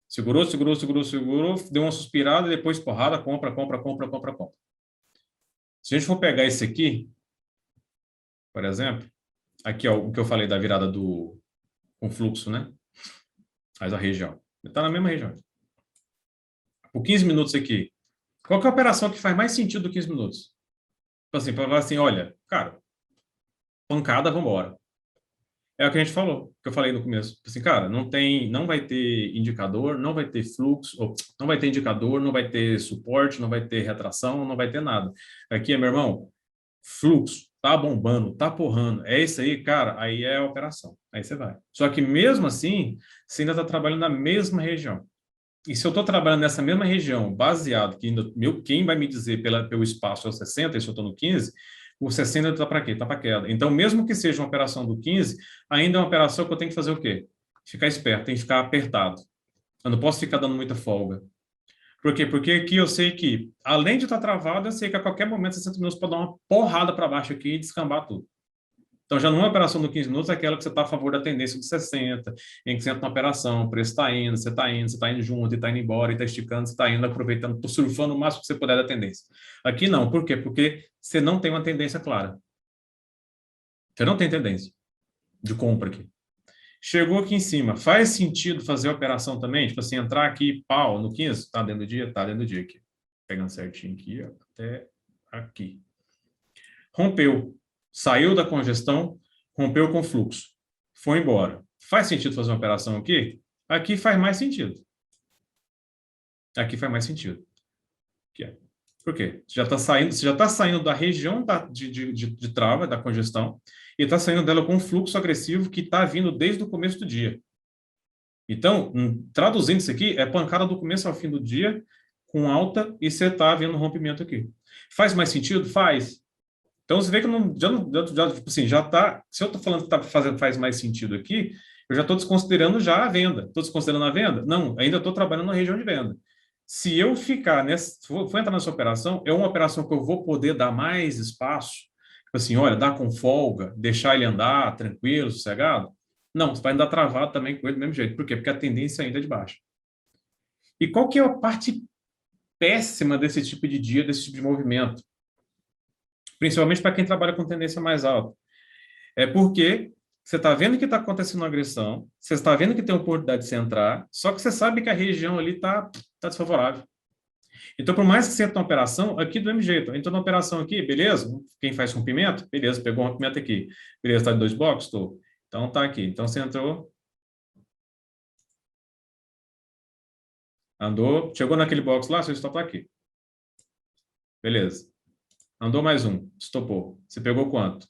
Segurou, segurou, segurou, segurou, deu uma suspirada, depois porrada, compra, compra, compra, compra, compra. Se a gente for pegar esse aqui, por exemplo, aqui ó, o que eu falei da virada com fluxo, né? Mas a região. Está na mesma região. Por 15 minutos aqui. Qual que é a operação que faz mais sentido do 15 minutos? Tipo assim, para falar assim, olha, cara, pancada, vamos embora. É o que a gente falou, que eu falei no começo. Assim, cara, não vai ter indicador, não vai ter fluxo, não vai ter indicador, não vai ter suporte, não vai ter retração, não vai ter nada. Aqui, meu irmão, fluxo, tá bombando, tá porrando. É isso aí, cara, aí é a operação. Aí você vai. Só que mesmo assim, você ainda está trabalhando na mesma região. E se eu estou trabalhando nessa mesma região, baseado, que ainda, quem vai me dizer pelo espaço é o 60, e se eu estou no 15, o 60 está para quê? Está para queda. Então, mesmo que seja uma operação do 15, ainda é uma operação que eu tenho que fazer o quê? Ficar esperto, tem que ficar apertado. Eu não posso ficar dando muita folga. Por quê? Porque aqui eu sei que, além de estar travado, eu sei que a qualquer momento 60 minutos pode dar uma porrada para baixo aqui e descambar tudo. Então, já numa operação do 15 minutos, é aquela que você está a favor da tendência de 60, em que você entra na operação, o preço está indo, você está indo junto, e está indo embora, e está esticando, você está indo, aproveitando, surfando o máximo que você puder da tendência. Aqui não, por quê? Porque você não tem uma tendência clara. Você não tem tendência de compra aqui. Chegou aqui em cima, faz sentido fazer a operação também? Tipo assim, entrar aqui, pau, no 15? Está dentro do dia? Está dentro do dia aqui. Pegando certinho aqui, ó, até aqui. Rompeu. Saiu da congestão, rompeu com fluxo. Foi embora. Faz sentido fazer uma operação aqui? Aqui faz mais sentido. Aqui faz mais sentido. Por quê? Você já está saindo da região de trava, da congestão, e está saindo dela com um fluxo agressivo que está vindo desde o começo do dia. Então, traduzindo isso aqui, é pancada do começo ao fim do dia, com alta, e você está vendo um rompimento aqui. Faz mais sentido? Faz. Então, você vê que tipo assim, já está. Se eu estou falando que faz mais sentido aqui, eu já estou desconsiderando já a venda. Estou desconsiderando a venda? Não, ainda estou trabalhando na região de venda. Se eu ficar for entrar nessa operação, é uma operação que eu vou poder dar mais espaço, tipo assim, olha, dar com folga, deixar ele andar tranquilo, sossegado? Não, você vai andar travado também com ele do mesmo jeito. Por quê? Porque a tendência ainda é de baixa. E qual que é a parte péssima desse tipo de dia, desse tipo de movimento? Principalmente para quem trabalha com tendência mais alta. É porque você está vendo que está acontecendo uma agressão, você está vendo que tem oportunidade de você entrar, só que você sabe que a região ali está desfavorável. Então, por mais que você entre na operação, aqui do mesmo jeito. Entrou na operação aqui, beleza? Quem faz rompimento? Beleza, pegou um rompimento aqui. Beleza, está de 2 blocos? Estou. Então, tá aqui. Então, você entrou, andou, chegou naquele box lá, seu stop está aqui. Beleza. Andou mais um, estopou. Você pegou quanto?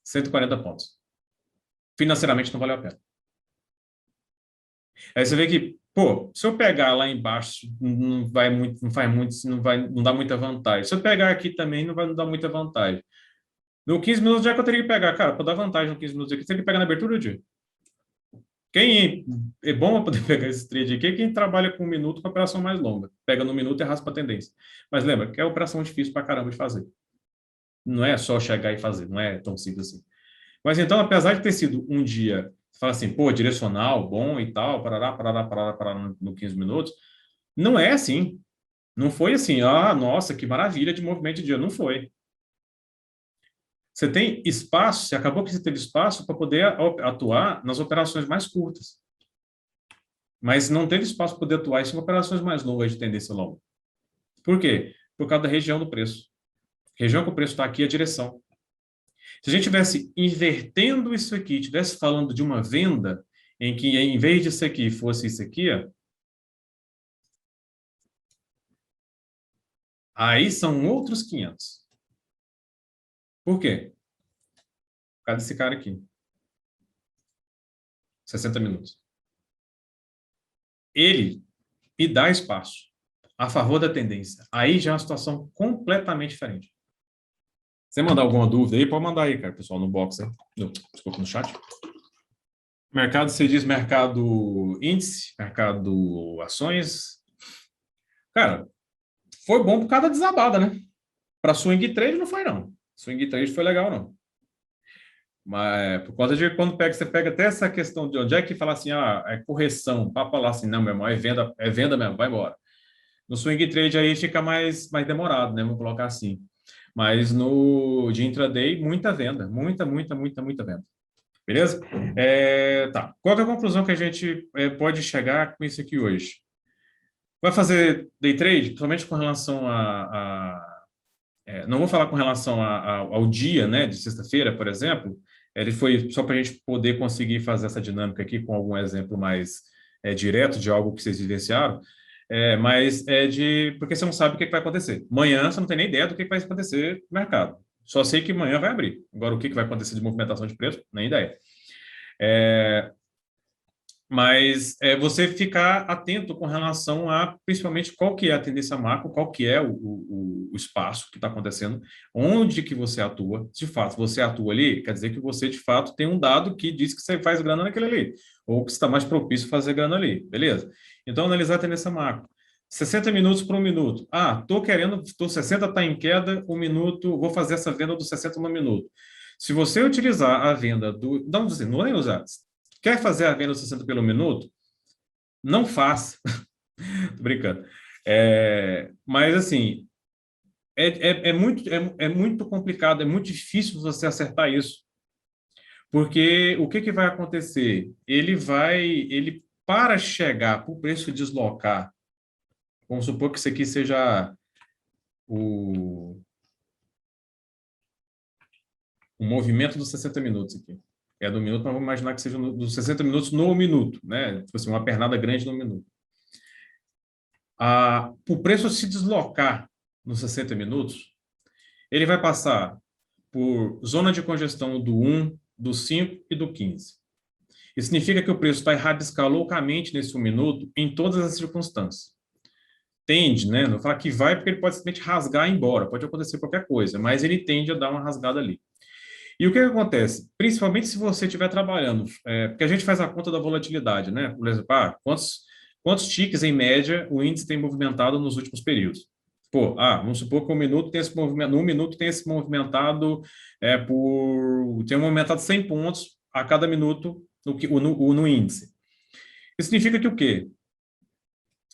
140 pontos. Financeiramente não valeu a pena. Aí você vê que, pô, se eu pegar lá embaixo, não vai muito, não faz muito, não dá muita vantagem. Se eu pegar aqui também, não vai dar muita vantagem. No 15 minutos, já que eu teria que pegar, cara, para dar vantagem no 15 minutos aqui, você tem que pegar na abertura do dia. Quem é bom para poder pegar esse trade aqui é quem trabalha com um minuto com operação mais longa. Pega no minuto e raspa a tendência. Mas lembra que é operação difícil para caramba de fazer. Não é só chegar e fazer, não é tão simples assim. Mas então, apesar de ter sido um dia, você fala assim, pô, direcional, bom e tal, parará, parará, parará, parará no 15 minutos, não é assim. Não foi assim, ah, nossa, que maravilha de movimento de dia. Não foi. Você tem espaço, você acabou que você teve espaço para poder atuar nas operações mais curtas. Mas não teve espaço para poder atuar em operações mais longas de tendência longa. Por quê? Por causa da região do preço. Região que o preço está aqui é a direção. Se a gente estivesse invertendo isso aqui, estivesse falando de uma venda, em que em vez disso aqui fosse isso aqui, ó, Aí são outros 500. Por quê? Por causa desse cara aqui. 60 minutos. Ele me dá espaço a favor da tendência. Aí já é uma situação completamente diferente. Se você mandar alguma dúvida aí, pode mandar aí, cara, pessoal, no box, hein? Desculpa, no chat. Mercado, você diz mercado índice, mercado ações. Cara, foi bom por causa da desabada, né? Para swing trade não foi, não. Swing trade foi legal, não. Mas por conta de quando você pega até essa questão de onde é que fala assim, é correção, para falar assim, não, meu irmão, é venda mesmo, vai embora. No swing trade aí fica mais demorado, né? Vamos colocar assim. Mas no de intraday, muita venda, muita venda. Beleza? Tá. Qual que é a conclusão que a gente pode chegar com isso aqui hoje? Vai fazer day trade, principalmente com relação não vou falar com relação ao dia, né, de sexta-feira, por exemplo. Ele foi só para a gente poder conseguir fazer essa dinâmica aqui com algum exemplo mais direto de algo que vocês vivenciaram. Mas porque você não sabe o que vai acontecer. Amanhã você não tem nem ideia do que vai acontecer no mercado. Só sei que amanhã vai abrir. Agora, o que vai acontecer de movimentação de preço? Nem ideia. Mas você ficar atento com relação a, principalmente, qual que é a tendência macro, qual que é o espaço que está acontecendo, onde que você atua. De fato, você atua ali, quer dizer que você, de fato, tem um dado que diz que você faz grana naquele ali, ou que está mais propício a fazer grana ali, beleza? Então, analisar a tendência macro. 60 minutos por 1 minuto. Tô 60 está em queda, 1 minuto, vou fazer essa venda do 60 no minuto. Se você utilizar a venda não vou nem usar. Quer fazer a venda 60 pelo minuto? Não faça. Tô brincando. Mas, assim, muito complicado, é muito difícil você acertar isso. Porque o que vai acontecer? Para chegar para o preço deslocar, vamos supor que isso aqui seja o movimento dos 60 minutos aqui. É do minuto, mas vamos imaginar que seja dos 60 minutos no minuto, né? Tipo assim, uma pernada grande no minuto. O preço se deslocar nos 60 minutos, ele vai passar por zona de congestão do 1, do 5 e do 15. Isso significa que o preço vai rabiscar loucamente nesse 1 minuto em todas as circunstâncias. Tende, né? Não falar que vai porque ele pode simplesmente rasgar e ir embora, pode acontecer qualquer coisa, mas ele tende a dar uma rasgada ali. E o que acontece? Principalmente se você estiver trabalhando, porque a gente faz a conta da volatilidade, né? Por exemplo, quantos ticks, em média, o índice tem movimentado nos últimos períodos? Vamos supor que um minuto tem esse movimento, no 1 minuto tem esse movimentado tem movimentado 100 pontos a cada minuto no índice. Isso significa que o quê?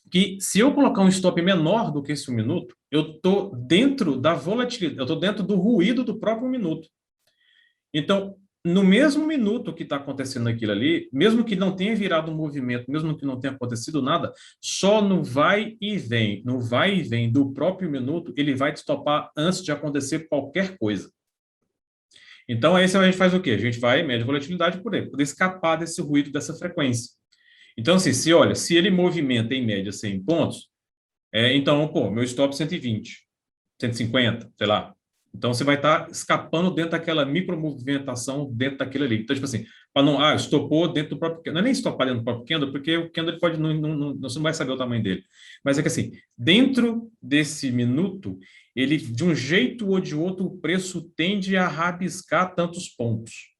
Que se eu colocar um stop menor do que esse 1 minuto, eu estou dentro da volatilidade, eu estou dentro do ruído do próprio minuto. Então, no mesmo minuto que está acontecendo aquilo ali, mesmo que não tenha virado um movimento, mesmo que não tenha acontecido nada, só no vai e vem, do próprio minuto, ele vai te estopar antes de acontecer qualquer coisa. Então, aí a gente faz o quê? A gente vai mede a volatilidade por ele, poder escapar desse ruído, dessa frequência. Então, assim, se ele movimenta em média 100 pontos, então, meu stop 120, 150, sei lá. Então, você vai estar escapando dentro daquela micromovimentação dentro daquilo ali. Então, tipo assim, para não, estopou dentro do próprio candle. Não é nem estopar dentro do próprio candle, porque o candle ele pode, você não vai saber o tamanho dele. Mas é que assim, dentro desse minuto, ele, de um jeito ou de outro, o preço tende a rabiscar tantos pontos.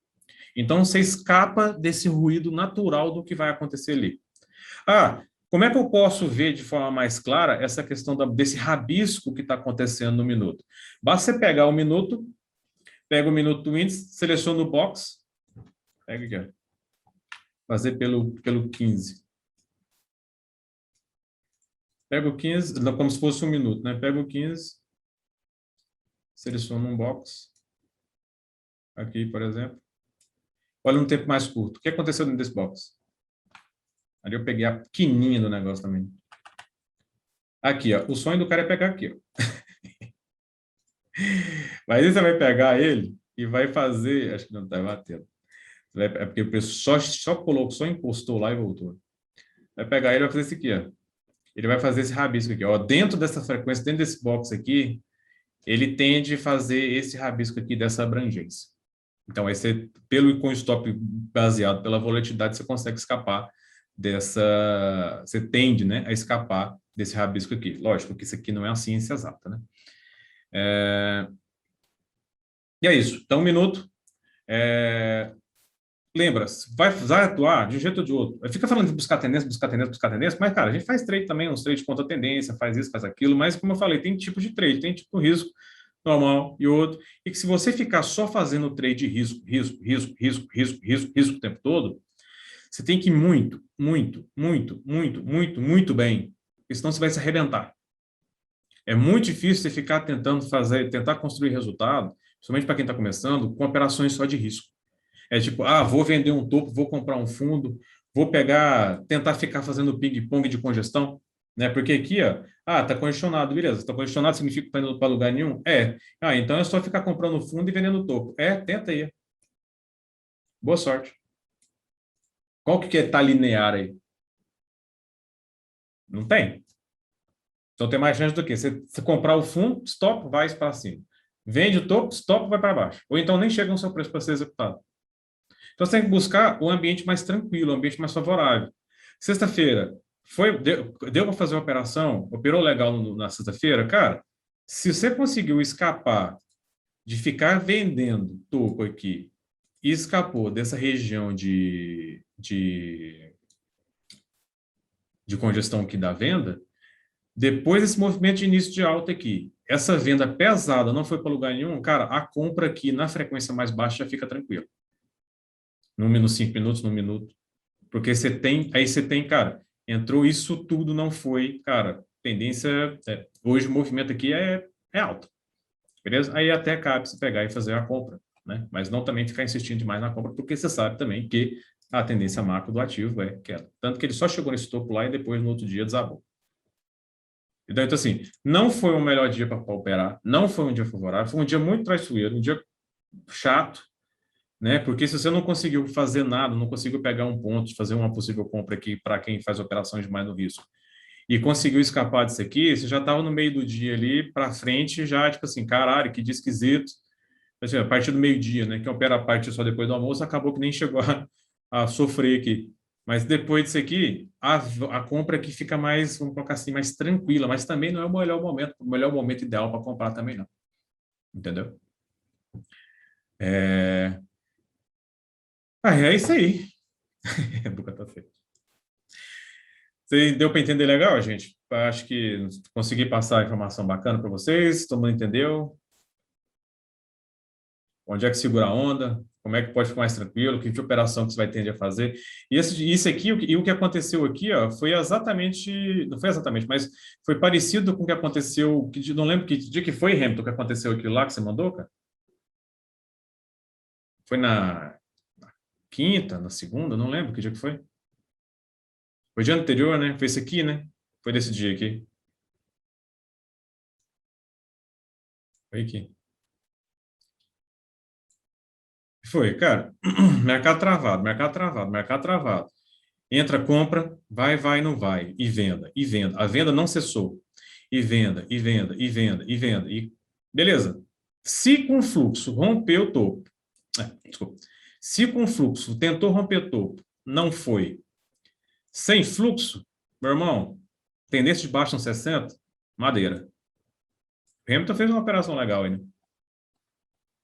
Então, você escapa desse ruído natural do que vai acontecer ali. Como é que eu posso ver de forma mais clara essa questão desse rabisco que está acontecendo no minuto? Basta você pegar o minuto, pega o minuto do índice, seleciona o box, pega aqui, ó, fazer pelo 15. Pega o 15, como se fosse 1 minuto, né? Pega o 15, seleciona um box, aqui, por exemplo. Olha um tempo mais curto. O que aconteceu dentro desse box? Ali eu peguei a pequenininha do negócio também. Aqui, ó. O sonho do cara é pegar aqui, ó. Mas aí você vai pegar ele e vai fazer... Acho que não está batendo. É porque o preço só colocou, só encostou lá e voltou. Vai pegar ele e vai fazer isso aqui, ó. ele vai fazer esse rabisco aqui. Ó. Dentro dessa frequência, dentro desse box aqui, ele tende a fazer esse rabisco aqui dessa abrangência. Então, aí você, pelo com stop baseado pela volatilidade, você consegue escapar dessa... Você tende, né, a escapar desse rabisco aqui. Lógico que isso aqui não é a ciência exata, né? E é isso. Então, 1 minuto. Lembra, vai atuar de um jeito ou de outro. Fica falando de buscar tendência, buscar tendência, buscar tendência, mas, cara, a gente faz trade também, uns trades contra a tendência, faz isso, faz aquilo, mas, como eu falei, tem tipo de trade, tem tipo de risco normal e outro, e que se você ficar só fazendo trade de risco, risco, risco, risco, risco, risco, risco o tempo todo, você tem que ir muito, muito, muito, muito, muito, muito bem, porque senão você vai se arrebentar. É muito difícil você ficar tentando fazer, tentar construir resultado, principalmente para quem está começando, com operações só de risco. É tipo, vou vender um topo, vou comprar um fundo, vou pegar, tentar ficar fazendo ping-pong de congestão, né? Porque aqui, ó, tá congestionado, beleza. Tá congestionado significa que tá indo para lugar nenhum? Então é só ficar comprando fundo e vendendo topo. Tenta aí. Boa sorte. Qual que é tá linear aí? Não tem. Então tem mais chance do que você comprar o fundo, stop, vai para cima. Vende o topo, stop, vai para baixo. Ou então nem chega no seu preço para ser executado. Então, você tem que buscar um ambiente mais tranquilo, um ambiente mais favorável. Sexta-feira, deu para fazer uma operação? Operou legal na sexta-feira? Cara, se você conseguiu escapar de ficar vendendo topo aqui e escapou dessa região de congestão aqui da venda, depois desse movimento de início de alta aqui, essa venda pesada não foi para lugar nenhum, cara, a compra aqui na frequência mais baixa já fica tranquila. No minuto, 5 minutos, no minuto. Porque aí você tem, cara, entrou isso tudo, não foi, cara, tendência, hoje o movimento aqui é alto, beleza? Aí até cabe se pegar e fazer a compra, né? Mas não também ficar insistindo demais na compra, porque você sabe também que a tendência macro do ativo é queda. Tanto que ele só chegou nesse topo lá e depois no outro dia desabou. Então, assim, não foi o melhor dia para operar, não foi um dia favorável, foi um dia muito traiçoeiro, um dia chato, né? Porque se você não conseguiu fazer nada, não conseguiu pegar um ponto, fazer uma possível compra aqui para quem faz operações de mais no risco, e conseguiu escapar disso aqui, você já estava no meio do dia ali, para frente, já, tipo assim, caralho, que dia esquisito. Assim, a partir do meio-dia, né? Quem opera a partir só depois do almoço, acabou que nem chegou a sofrer aqui. Mas depois disso aqui, a compra aqui fica mais, vamos colocar assim, mais tranquila, mas também não é o melhor momento ideal para comprar também não. Entendeu? É isso aí. A boca tá feia. Deu para entender legal, gente? Acho que consegui passar a informação bacana para vocês. Todo mundo entendeu? Onde é que segura a onda? Como é que pode ficar mais tranquilo? Que operação que você vai tender a fazer? E isso aqui, o que aconteceu aqui, ó, foi exatamente, não foi exatamente, mas foi parecido com o que aconteceu, não lembro que dia que foi, Hamilton, que aconteceu aquilo lá que você mandou, cara? Foi na quinta, na segunda, não lembro que dia que foi. Foi dia anterior, né? Foi esse aqui, né? Foi desse dia aqui. Foi aqui. Foi, cara. Mercado travado, mercado travado, mercado travado. Entra, compra, vai, não vai. E venda, e venda. A venda não cessou. E venda, e venda, e venda, e venda. E beleza. Se com fluxo rompeu o topo, desculpa. Se com fluxo tentou romper o topo, não foi. Sem fluxo, meu irmão, tendência de baixo no 60, madeira. Hamilton fez uma operação legal aí, né?